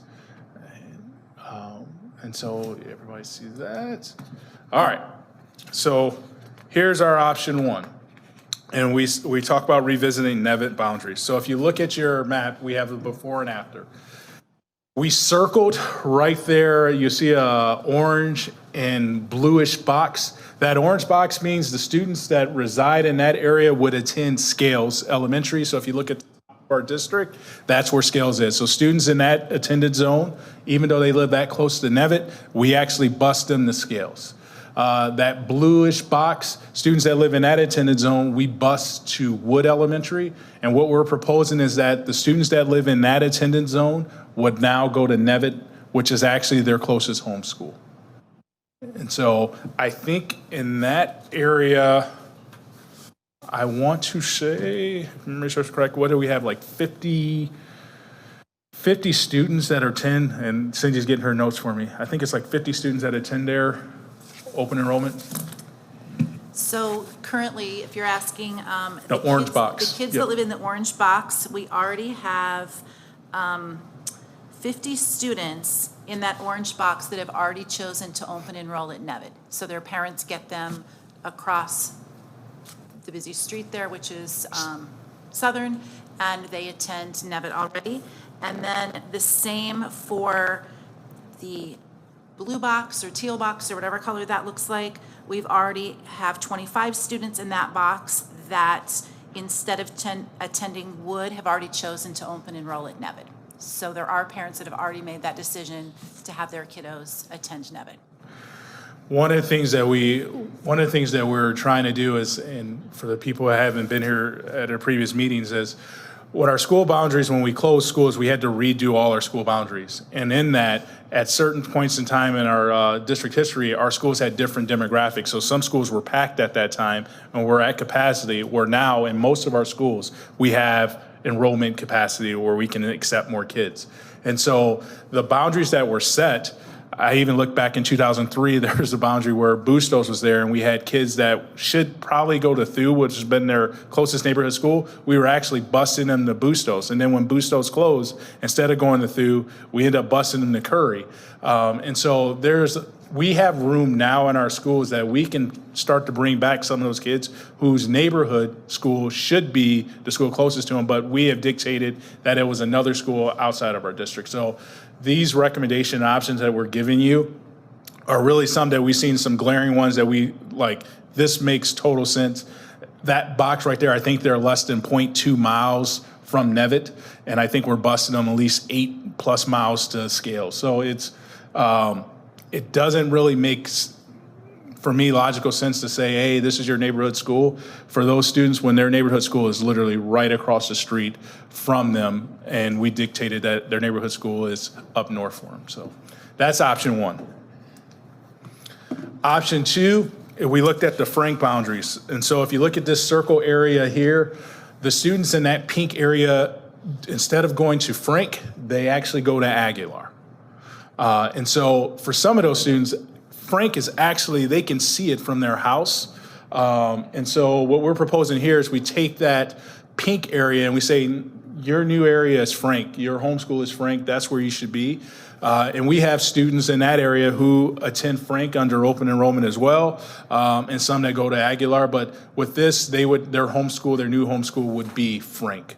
F: And so everybody sees that. All right, so here's our option one. And we talk about revisiting Nevitt boundaries. So if you look at your map, we have the before and after. We circled right there, you see a orange and bluish box. That orange box means the students that reside in that area would attend Scales Elementary. So if you look at our district, that's where Scales is. So students in that attended zone, even though they live that close to Nevitt, we actually bus them to Scales. That bluish box, students that live in that attended zone, we bus to Wood Elementary. And what we're proposing is that the students that live in that attended zone would now go to Nevitt, which is actually their closest home school. And so I think in that area, I want to say, if memory serves correct, what do we have, like 50 students that attend, and Cindy's getting her notes for me. I think it's like 50 students that attend their open enrollment.
H: So currently, if you're asking.
F: The orange box.
H: The kids
F: Yep.
H: that live in the orange box, we already have 50 students in that orange box that have already chosen to open enroll at Nevitt. So their parents get them across the busy street there, which is Southern, and they attend Nevitt already. And then the same for the blue box or teal box or whatever color that looks like. We've already have 25 students in that box that instead of attending Wood have already chosen to open enroll at Nevitt. So there are parents that have already made that decision to have their kiddos attend Nevitt.
F: One of the things that we're trying to do is, and for the people who haven't been here at our previous meetings, is what our school boundaries, when we closed schools, we had to redo all our school boundaries. And in that, at certain points in time in our district history, our schools had different demographics. So some schools were packed at that time and were at capacity, where now in most of our schools, we have enrollment capacity where we can accept more kids. And so the boundaries that were set, I even looked back in 2003, there was a boundary where Bustos was there, and we had kids that should probably go to Thew, which has been their closest neighborhood school. We were actually busing them to Bustos. And then when Bustos closed, instead of going to Thew, we ended up busing them to Curry. And so we have room now in our schools that we can start to bring back some of those kids whose neighborhood school should be the school closest to them, but we have dictated that it was another school outside of our district. So these recommendation options that we're giving you are really some that we've seen some glaring ones that we like, this makes total sense. That box right there, I think they're less than 0.2 miles from Nevitt, and I think we're busting them at least 8+ miles to Scale. So it doesn't really make for me, logical sense to say, hey, this is your neighborhood school. For those students, when their neighborhood school is literally right across the street from them, and we dictated that their neighborhood school is up north for them. So that's option one. Option two, we looked at the Frank boundaries. And so if you look at this circle area here, the students in that pink area, instead of going to Frank, they actually go to Aguilar. And so for some of those students, Frank is actually, they can see it from their house. And so what we're proposing here is we take that pink area and we say, your new area is Frank, your homeschool is Frank, that's where you should be. And we have students in that area who attend Frank under open enrollment as well, and some that go to Aguilar. But with this, their homeschool, their new homeschool would be Frank.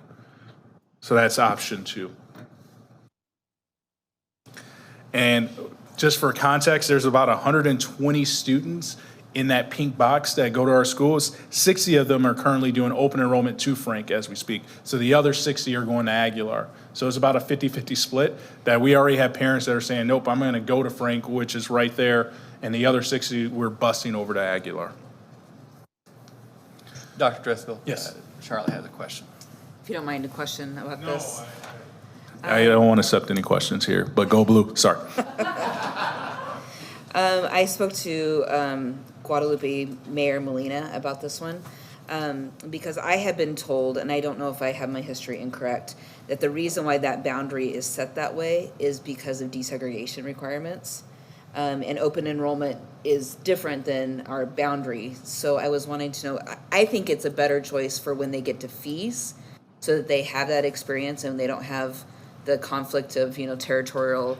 F: So that's option two. And just for context, there's about 120 students in that pink box that go to our schools. 60 of them are currently doing open enrollment to Frank as we speak. So the other 60 are going to Aguilar. So it's about a 50-50 split that we already have parents that are saying, nope, I'm going to go to Frank, which is right there. And the other 60, we're busing over to Aguilar.
E: Dr. Driscoll?
F: Yes.
E: Charlotte has a question.
A: If you don't mind a question about this.
F: I don't want to accept any questions here, but go blue. Sorry.
A: I spoke to Guadalupe Mayor Molina about this one because I have been told, and I don't know if I have my history incorrect, that the reason why that boundary is set that way is because of desegregation requirements. And open enrollment is different than our boundary. So I was wanting to know, I think it's a better choice for when they get to fees so that they have that experience and they don't have the conflict of, territorial,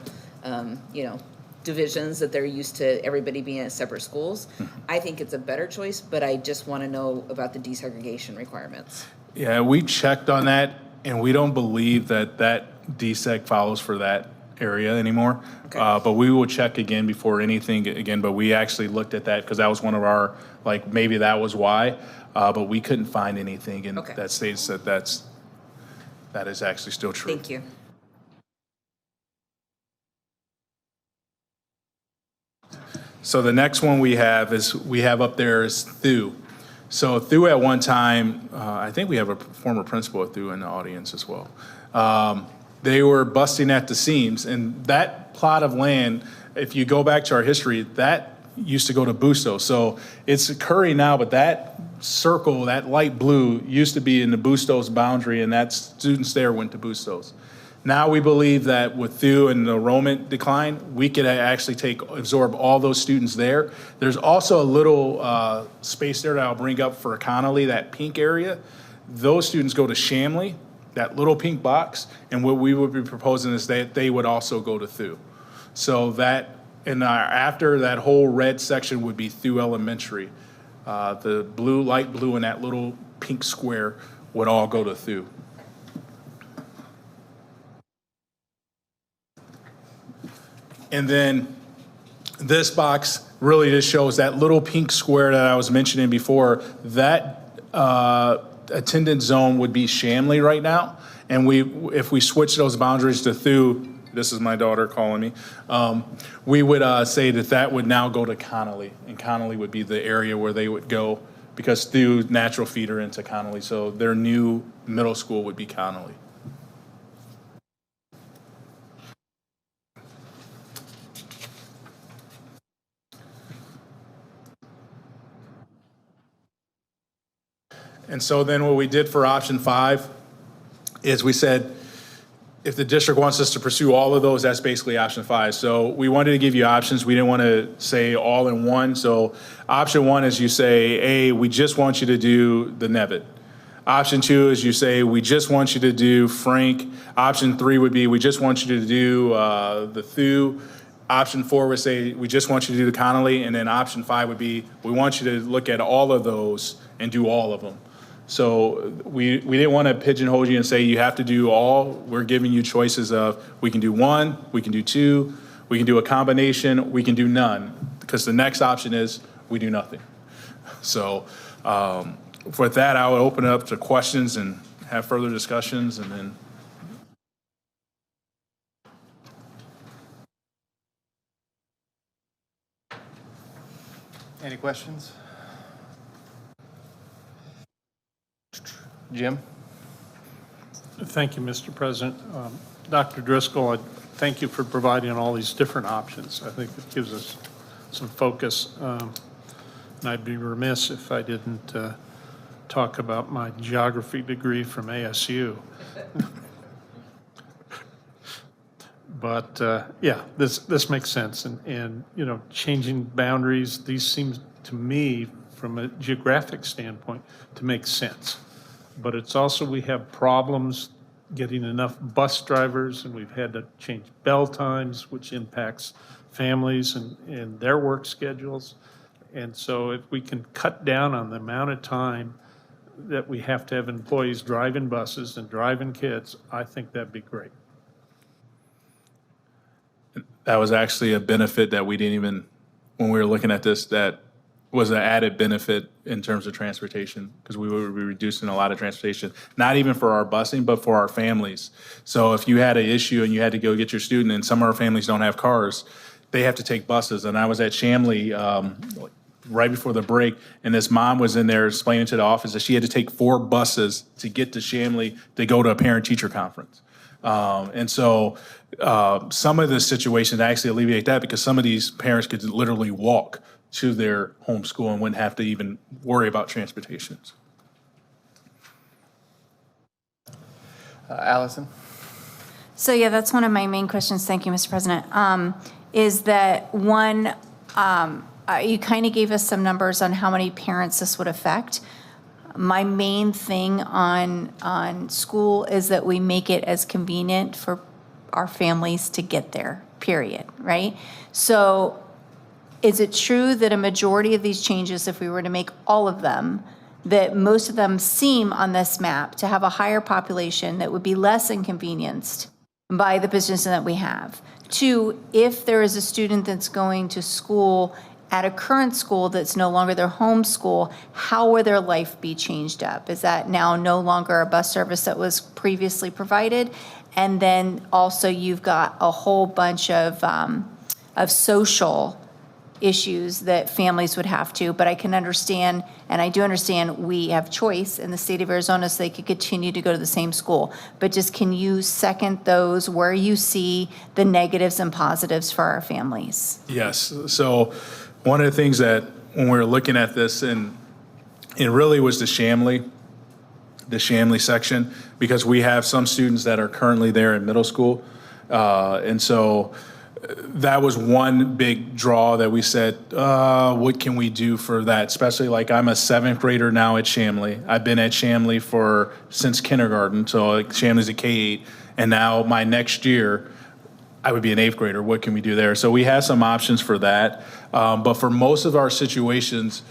A: divisions that they're used to everybody being at separate schools. I think it's a better choice, but I just want to know about the desegregation requirements.
F: Yeah, we checked on that, and we don't believe that DSEG follows for that area anymore.
A: Okay.
F: But we will check again before anything again, but we actually looked at that because that was one of our, maybe that was why, but we couldn't find anything in
A: Okay.
F: that states that is actually still true.
A: Thank you.
F: So the next one we have up there is THU. So THU at one time, I think we have a former principal at THU in the audience as well. They were busting at the seams, and that plot of land, if you go back to our history, that used to go to Bustos. So it's Curry now, but that circle, that light blue, used to be in the Bustos boundary, and that students there went to Bustos. Now we believe that with THU and the enrollment decline, we could actually absorb all those students there. There's also a little space there that I'll bring up for Connolly, that pink area. Those students go to Shamley, that little pink box, and what we would be proposing is that they would also go to THU. So that, and after that whole red section would be THU Elementary. The blue, light blue, and that little pink square would all go to THU. And then this box really just shows that little pink square that I was mentioning before. That attendance zone would be Shamley right now. And if we switch those boundaries to THU, this is my daughter calling me, we would say that would now go to Connolly. And Connolly would be the area where they would go because THU natural feeder into Connolly. So their new middle school would be Connolly. And so then what we did for option 5 is we said, if the district wants us to pursue all of those, that's basically option 5. So we wanted to give you options. We didn't want to say all in one. So option 1 is you say, hey, we just want you to do the Nevitt. Option 2 is you say, we just want you to do Frank. Option 3 would be, we just want you to do the THU. Option 4 would say, we just want you to do the Connolly. And then option 5 would be, we want you to look at all of those and do all of them. So we didn't want to pigeonhole you and say you have to do all. We're giving you choices of we can do 1, we can do 2, we can do a combination, we can do none. Because the next option is we do nothing. So with that, I would open it up to questions and have further discussions and then.
E: Any questions? Jim?
B: Thank you, Mr. President. Dr. Driscoll, I thank you for providing all these different options. I think it gives us some focus. And I'd be remiss if I didn't talk about my geography degree from ASU. But yeah, this makes sense. And you know, changing boundaries, these seem to me, from a geographic standpoint, to make sense. But it's also, we have problems getting enough bus drivers, and we've had to change bell times, which impacts families and their work schedules. And so if we can cut down on the amount of time that we have to have employees driving buses and driving kids, I think that'd be great.
F: That was actually a benefit that we didn't even, when we were looking at this, that was an added benefit in terms of transportation, because we would be reducing a lot of transportation, not even for our busing, but for our families. So if you had an issue and you had to go get your student, and some of our families don't have cars, they have to take buses. And I was at Shamley right before the break, and this mom was in there explaining to the office that she had to take 4 buses to get to Shamley to go to a parent-teacher conference. And so some of the situations actually alleviate that, because some of these parents could literally walk to their home school and wouldn't have to even worry about transportation.
E: Allison?
C: So yeah, that's one of my main questions. Thank you, Mr. President. Is that one, you kind of gave us some numbers on how many parents this would affect. My main thing on school is that we make it as convenient for our families to get there, period, right? So is it true that a majority of these changes, if we were to make all of them, that most of them seem on this map to have a higher population that would be less inconvenienced by the position that we have? 2, if there is a student that's going to school at a current school that's no longer their home school, how will their life be changed up? Is that now no longer a bus service that was previously provided? And then also you've got a whole bunch of social issues that families would have to, but I can understand, and I do understand, we have choice in the state of Arizona, so they could continue to go to the same school. But just, can you second those where you see the negatives and positives for our families?
F: Yes. So one of the things that when we were looking at this, and it really was the Shamley section, because we have some students that are currently there in middle school. And so that was one big draw that we said, what can we do for that? Especially, like, I'm a 7th grader now at Shamley. I've been at Shamley since kindergarten, so like Shamley's a K-8, and now my next year, I would be an 8th grader. What can we do there? So we have some options for that. But for most of our situations,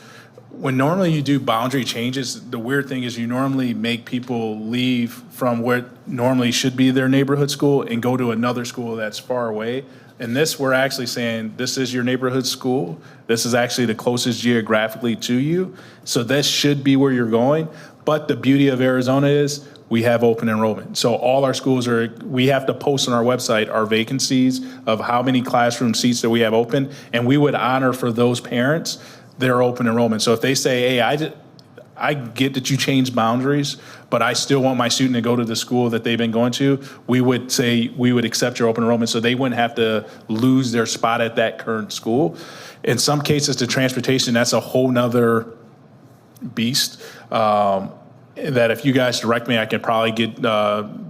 F: when normally you do boundary changes, the weird thing is you normally make people leave from what normally should be their neighborhood school and go to another school that's far away. In this, we're actually saying, this is your neighborhood school. This is actually the closest geographically to you. So this should be where you're going. But the beauty of Arizona is we have open enrollment. So all our schools we have to post on our website our vacancies of how many classroom seats that we have open. And we would honor for those parents their open enrollment. So if they say, hey, I get that you changed boundaries, but I still want my student to go to the school that they've been going to, we would say we would accept your open enrollment, so they wouldn't have to lose their spot at that current school. In some cases, the transportation, that's a whole nother beast. That if you guys direct me, I can probably get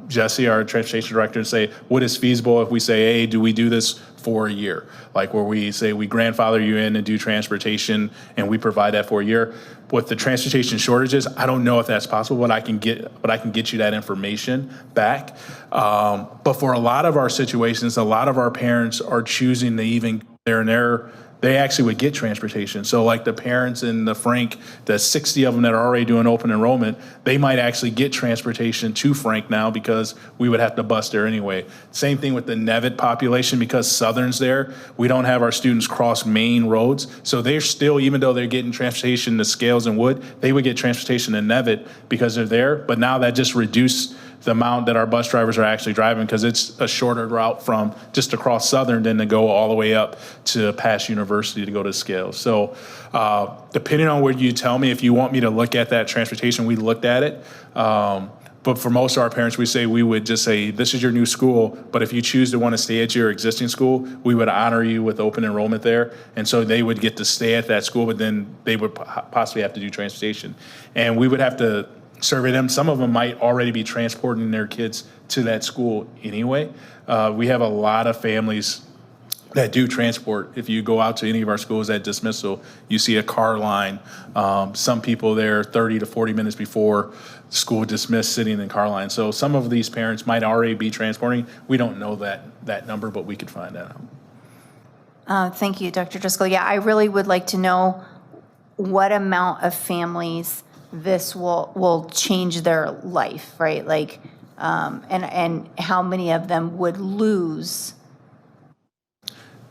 F: Jesse, our transportation director, and say, what is feasible if we say, hey, do we do this for a year? Like where we say we grandfather you in and do transportation and we provide that for a year. With the transportation shortages, I don't know if that's possible, but I can get you that information back. But for a lot of our situations, a lot of our parents are choosing to even go there, and they actually would get transportation. So like the parents in the Frank, the 60 of them that are already doing open enrollment, they might actually get transportation to Frank now because we would have to bus there anyway. Same thing with the Nevitt population, because Southern's there, we don't have our students cross main roads. So they're still, even though they're getting transportation to Scales and Wood, they would get transportation to Nevitt because they're there. But now that just reduced the amount that our bus drivers are actually driving, because it's a shorter route from just across Southern than to go all the way up to past University to go to Scales. So depending on what you tell me, if you want me to look at that transportation, we looked at it. But for most of our parents, we would just say, this is your new school, but if you choose to want to stay at your existing school, we would honor you with open enrollment there. And so they would get to stay at that school, but then they would possibly have to do transportation. And we would have to survey them. Some of them might already be transporting their kids to that school anyway. We have a lot of families that do transport. If you go out to any of our schools at dismissal, you see a car line. Some people there 30 to 40 minutes before school dismissed, sitting in car line. So some of these parents might already be transporting. We don't know that number, but we could find that out.
C: Thank you, Dr. Driscoll. Yeah, I really would like to know what amount of families this will change their life, right? Like, and how many of them would lose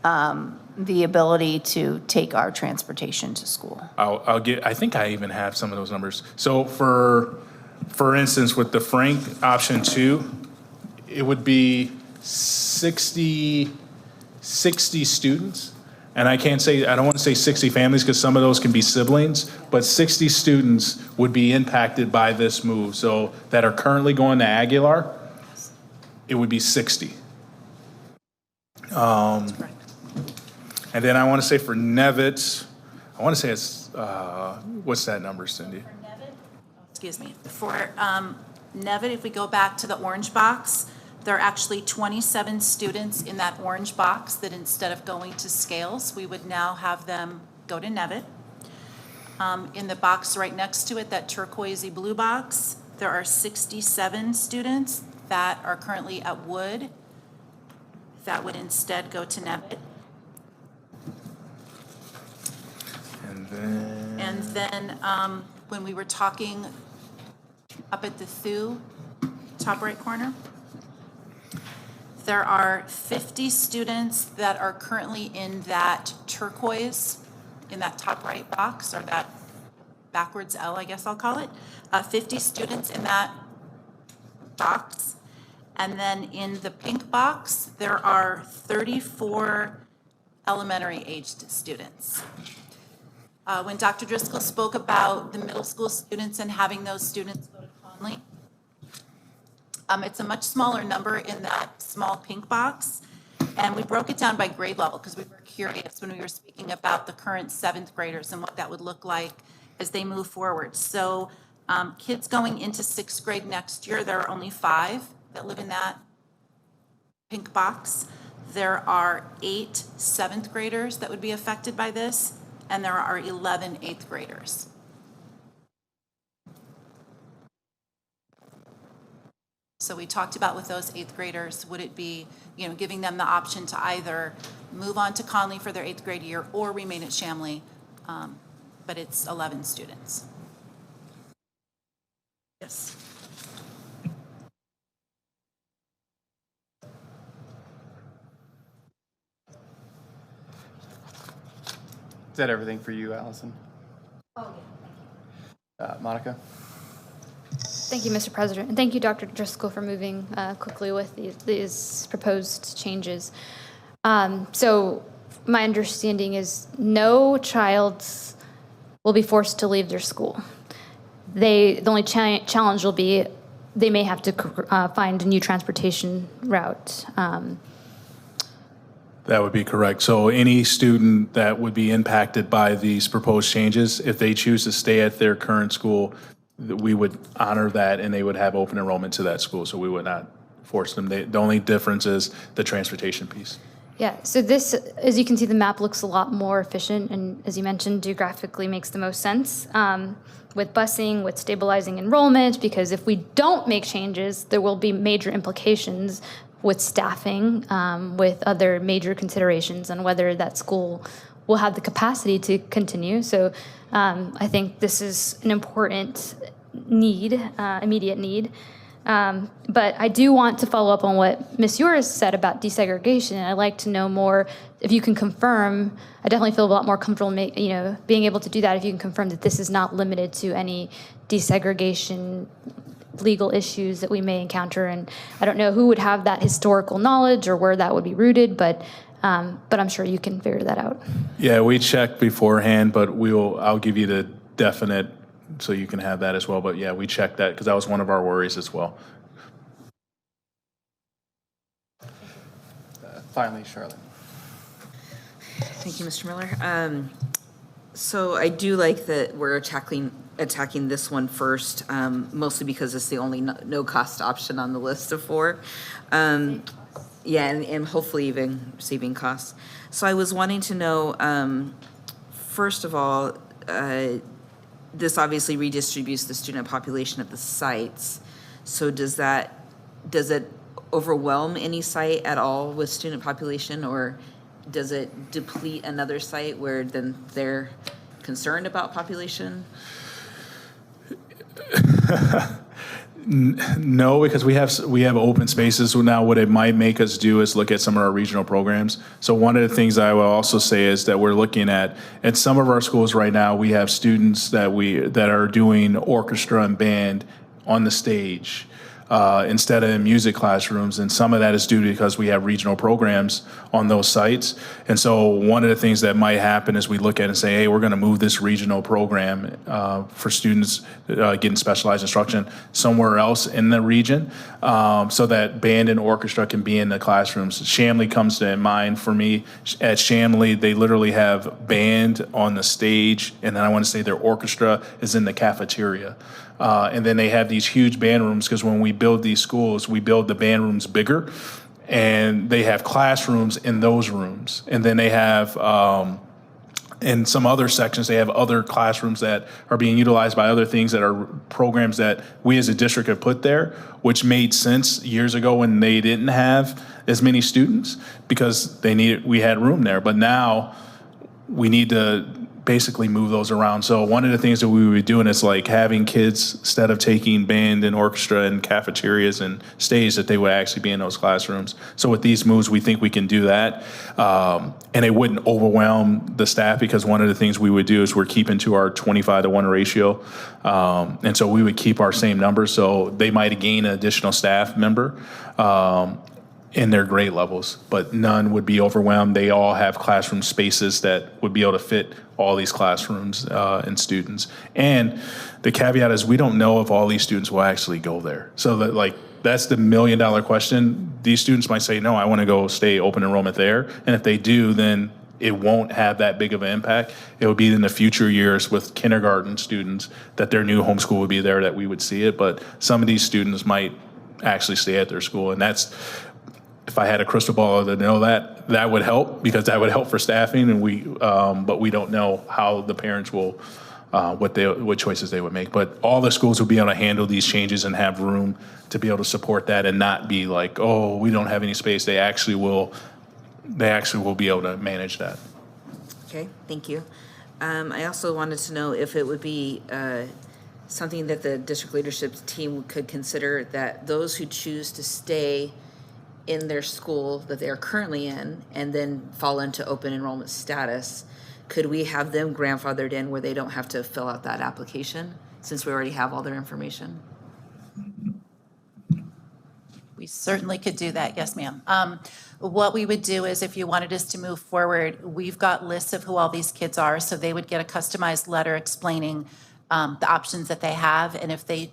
C: the ability to take our transportation to school.
F: I think I even have some of those numbers. So for instance, with the Frank option 2, it would be 60 students. And I don't want to say 60 families because some of those can be siblings, but 60 students would be impacted by this move. So that are currently going to Aguilar, it would be 60. And then I want to say for Nevitz, I want to say it's, what's that number, Cindy?
H: Excuse me. For Nevitt, if we go back to the orange box, there are actually 27 students in that orange box that instead of going to Scales, we would now have them go to Nevitt. In the box right next to it, that turquoisey blue box, there are 67 students that are currently at Wood that would instead go to Nevitt. And then when we were talking up at the THU, top right corner, there are 50 students that are currently in that turquoise, in that top right box, or that backwards L, I guess I'll call it. 50 students in that box. And then in the pink box, there are 34 elementary aged students. When Dr. Driscoll spoke about the middle school students and having those students go to Conley, it's a much smaller number in that small pink box. And we broke it down by grade level because we were curious when we were speaking about the current 7th graders and what that would look like as they move forward. So kids going into 6th grade next year, there are only 5 that live in that pink box. There are 8 7th graders that would be affected by this, and there are 11 8th graders. So we talked about with those 8th graders, would it be, giving them the option to either move on to Conley for their 8th grade year or remain at Shamley, but it's 11 students. Yes.
E: Is that everything for you, Allison?
D: Oh,
E: yeah. Monica?
D: Thank you, Mr. President, and thank you, Dr. Driscoll, for moving quickly with these proposed changes. So my understanding is no child will be forced to leave their school. The only challenge will be they may have to find a new transportation route.
F: That would be correct. So any student that would be impacted by these proposed changes, if they choose to stay at their current school, we would honor that and they would have open enrollment to that school. So we would not force them. The only difference is the transportation piece.
D: Yeah, so this, as you can see, the map looks a lot more efficient and, as you mentioned, geographically makes the most sense with busing, with stabilizing enrollment, because if we don't make changes, there will be major implications with staffing, with other major considerations on whether that school will have the capacity to continue. So I think this is an important need, immediate need. But I do want to follow up on what Ms. Uris said about desegregation. I'd like to know more, if you can confirm. I definitely feel a lot more comfortable being able to do that if you can confirm that this is not limited to any desegregation legal issues that we may encounter. And I don't know who would have that historical knowledge or where that would be rooted, but I'm sure you can figure that out.
F: Yeah, we checked beforehand, but I'll give you the definite so you can have that as well. But yeah, we checked that because that was one of our worries as well.
E: Finally, Charlotte.
A: Thank you, Mr. Miller. So I do like that we're attacking this one first, mostly because it's the only no-cost option on the list of 4. Yeah, and hopefully even saving costs. So I was wanting to know, first of all, this obviously redistributes the student population at the sites. So does it overwhelm any site at all with student population, or does it deplete another site where then they're concerned about population?
F: No, because we have open spaces. So now what it might make us do is look at some of our regional programs. So one of the things I will also say is that we're looking at some of our schools right now, we have students that are doing orchestra and band on the stage instead of in music classrooms. And some of that is due because we have regional programs on those sites. And so one of the things that might happen is we look at it and say, hey, we're going to move this regional program for students getting specialized instruction somewhere else in the region so that band and orchestra can be in the classrooms. Shamley comes to mind for me. At Shamley, they literally have band on the stage, and then I want to say their orchestra is in the cafeteria. And then they have these huge band rooms because when we build these schools, we build the band rooms bigger, and they have classrooms in those rooms. And then they have, in some other sections, they have other classrooms that are being utilized by other things that are programs that we as a district have put there, which made sense years ago when they didn't have as many students because we had room there. But now we need to basically move those around. So one of the things that we would be doing is like having kids, instead of taking band and orchestra and cafeterias and stage, that they would actually be in those classrooms. So with these moves, we think we can do that. And it wouldn't overwhelm the staff because one of the things we would do is we're keeping to our 25-to-1 ratio. And so we would keep our same numbers. So they might gain an additional staff member in their grade levels, but none would be overwhelmed. They all have classroom spaces that would be able to fit all these classrooms and students. And the caveat is we don't know if all these students will actually go there. So that's the $1 million question. These students might say, no, I want to go stay open enrollment there. And if they do, then it won't have that big of an impact. It would be in the future years with kindergarten students that their new homeschool would be there that we would see it. But some of these students might actually stay at their school. And that's, if I had a crystal ball to know that would help because that would help for staffing, and but we don't know how the parents will, what choices they would make. But all the schools will be able to handle these changes and have room to be able to support that and not be like, oh, we don't have any space. They actually will be able to manage that.
A: Okay, thank you. I also wanted to know if it would be something that the district leadership team could consider, that those who choose to stay in their school that they are currently in and then fall into open enrollment status, could we have them grandfathered in where they don't have to fill out that application since we already have all their information?
H: We certainly could do that, yes, ma'am. What we would do is if you wanted us to move forward, we've got lists of who all these kids are, so they would get a customized letter explaining the options that they have, and if they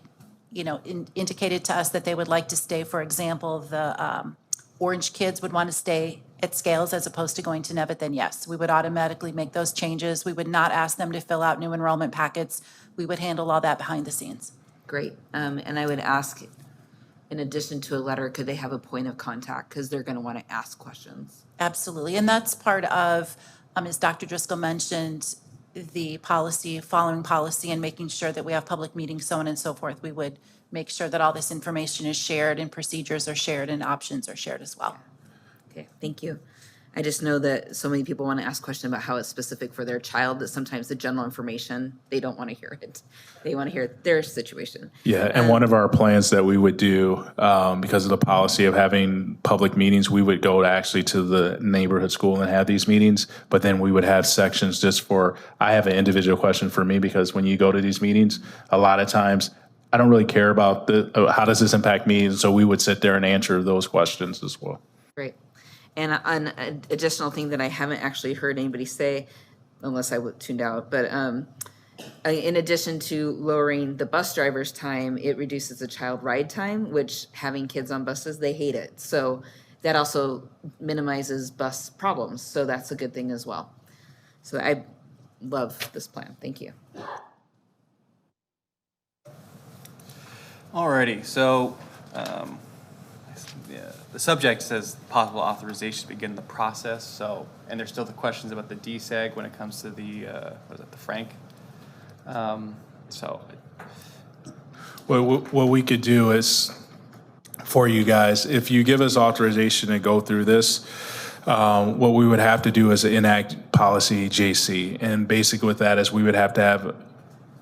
H: indicated to us that they would like to stay, for example, the Orange kids would want to stay at Scales as opposed to going to Nevitt, then yes, we would automatically make those changes. We would not ask them to fill out new enrollment packets. We would handle all that behind the scenes.
A: Great. And I would ask, in addition to a letter, could they have a point of contact? Because they're going to want to ask questions.
H: Absolutely. And that's part of, as Dr. Driscoll mentioned, the policy, following policy and making sure that we have public meetings, so on and so forth. We would make sure that all this information is shared and procedures are shared and options are shared as well.
A: Okay, thank you. I just know that so many people want to ask questions about how it's specific for their child that sometimes the general information, they don't want to hear it. They want to hear their situation.
F: Yeah, and one of our plans that we would do, because of the policy of having public meetings, we would go actually to the neighborhood school and have these meetings, but then we would have sections just for, I have an individual question for me, because when you go to these meetings, a lot of times I don't really care about how does this impact me? And so we would sit there and answer those questions as well.
A: Great. And an additional thing that I haven't actually heard anybody say, unless I tuned out, but in addition to lowering the bus driver's time, it reduces the child ride time, which having kids on buses, they hate it. So that also minimizes bus problems. So that's a good thing as well. So I love this plan. Thank you.
E: Alrighty, so the subject says possible authorization to begin the process. So, and there's still the questions about the DSEG when it comes to the the Frank. So,
F: What we could do is, for you guys, if you give us authorization to go through this, what we would have to do is enact policy JC. And basically with that is we would have to have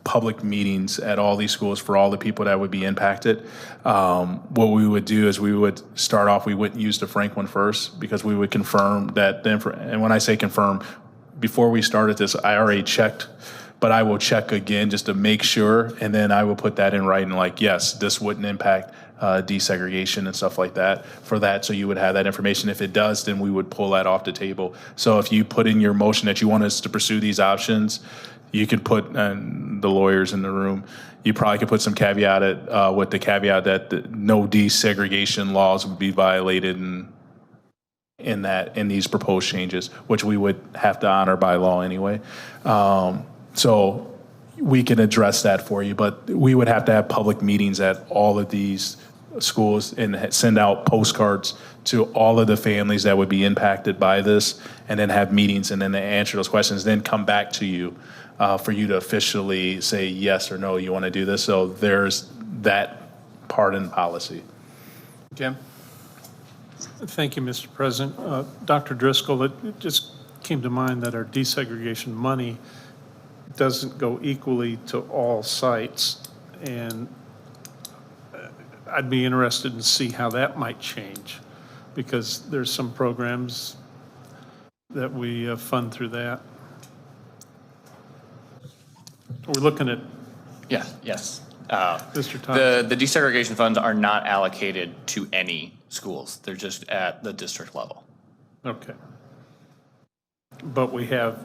F: public meetings at all these schools for all the people that would be impacted. What we would do is we would start off, we wouldn't use the Frank one first because we would confirm that, and when I say confirm, before we started this, I already checked, but I will check again just to make sure, and then I will put that in writing, like, yes, this wouldn't impact desegregation and stuff like that for that, so you would have that information. If it does, then we would pull that off the table. So if you put in your motion that you want us to pursue these options, you could put, and the lawyers in the room, you probably could put some caveat with the caveat that no desegregation laws would be violated in these proposed changes, which we would have to honor by law anyway. So we can address that for you, but we would have to have public meetings at all of these schools and send out postcards to all of the families that would be impacted by this, and then have meetings and then answer those questions, then come back to you for you to officially say yes or no, you want to do this. So there's that part in policy.
E: Jim?
B: Thank you, Mr. President. Dr. Driscoll, it just came to mind that our desegregation money doesn't go equally to all sites. And I'd be interested in see how that might change, because there's some programs that we fund through that. We're looking at
I: Yes.
B: Mr. Thomas.
I: The desegregation funds are not allocated to any schools. They're just at the district level.
B: Okay. But we have,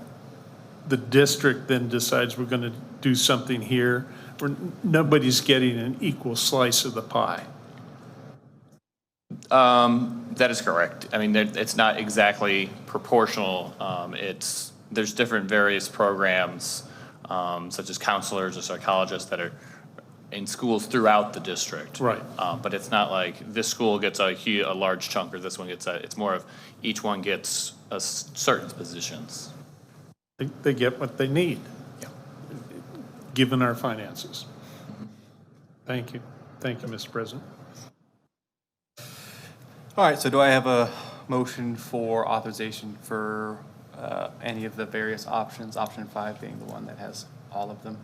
B: the district then decides we're going to do something here, where nobody's getting an equal slice of the pie.
I: That is correct. I mean, it's not exactly proportional. There's different various programs, such as counselors or psychologists that are in schools throughout the district.
B: Right.
I: But it's not like this school gets a large chunk or this one gets it's more of each one gets a certain positions.
B: They get what they need, given our finances. Thank you. Thank you, Mr. President.
E: All right, so do I have a motion for authorization for any of the various options, option 5 being the one that has all of them?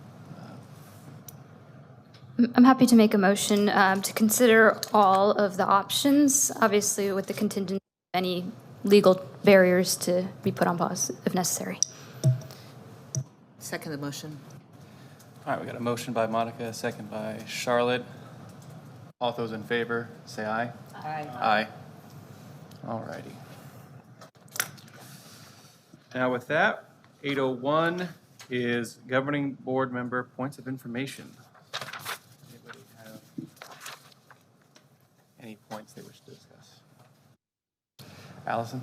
D: I'm happy to make a motion to consider all of the options, obviously with the contingent of any legal barriers to be put on pause if necessary.
A: Second the motion.
E: All right, we got a motion by Monica, a second by Charlotte. All those in favor, say aye.
A: Aye.
E: Aye. All righty. Now with that, 801 is governing board member points of information. Anybody have any points they wish to discuss? Allison?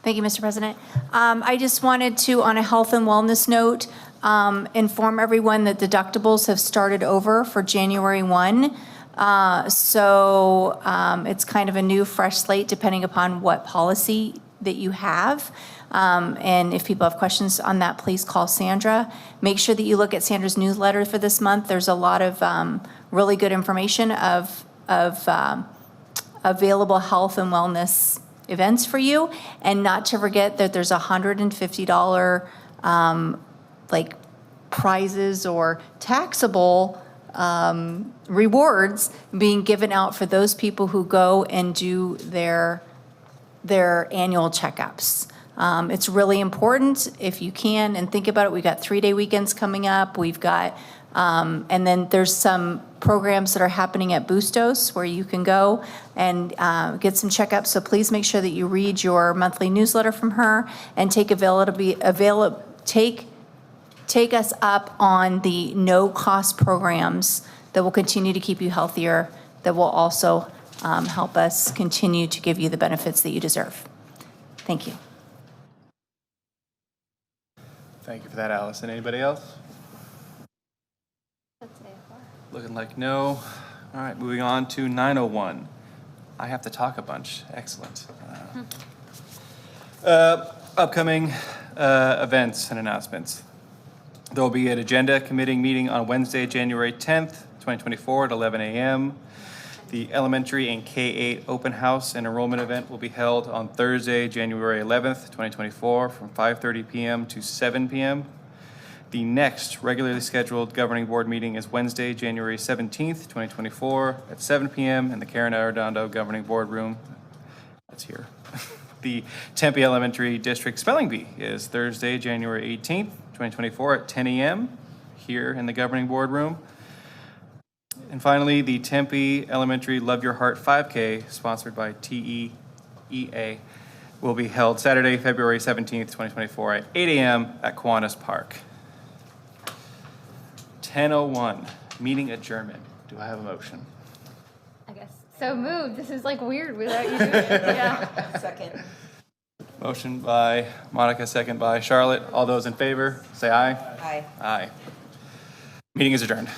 C: Thank you, Mr. President. I just wanted to, on a health and wellness note, inform everyone that deductibles have started over for January 1. So it's kind of a new, fresh slate depending upon what policy that you have. And if people have questions on that, please call Sandra. Make sure that you look at Sandra's newsletter for this month. There's a lot of really good information of available health and wellness events for you. And not to forget that there's $150 like prizes or taxable rewards being given out for those people who go and do their annual checkups. It's really important if you can, and think about it. We've got 3-day weekends coming up. We've got And then there's some programs that are happening at Bustos where you can go and get some checkups. So please make sure that you read your monthly newsletter from her and take take us up on the no-cost programs that will continue to keep you healthier, that will also help us continue to give you the benefits that you deserve. Thank you.
E: Thank you for that, Allison. Anybody else? Looking like no. All right, moving on to 901. I have to talk a bunch. Excellent. Upcoming events and announcements. There will be an agenda committee meeting on Wednesday, January 10th, 2024 at 11 a.m. The elementary and K-8 open house and enrollment event will be held on Thursday, January 11th, 2024 from 5:30 p.m. to 7 p.m. The next regularly scheduled governing board meeting is Wednesday, January 17th, 2024 at 7 p.m. in the Karen Arredondo Governing Board Room. That's here. The Tempe Elementary District Spelling Bee is Thursday, January 18th, 2024 at 10 a.m. here in the Governing Board Room. And finally, the Tempe Elementary Love Your Heart 5K, sponsored by TEEA, will be held Saturday, February 17th, 2024 at 8 a.m. at Kiwanis Park. 10:01, meeting adjournment. Do I have a motion?
D: I guess. So moved. This is like weird without you doing it. Yeah.
A: Second.
E: Motion by Monica, second by Charlotte. All those in favor, say aye.
A: Aye.
E: Aye. Meeting is adjourned.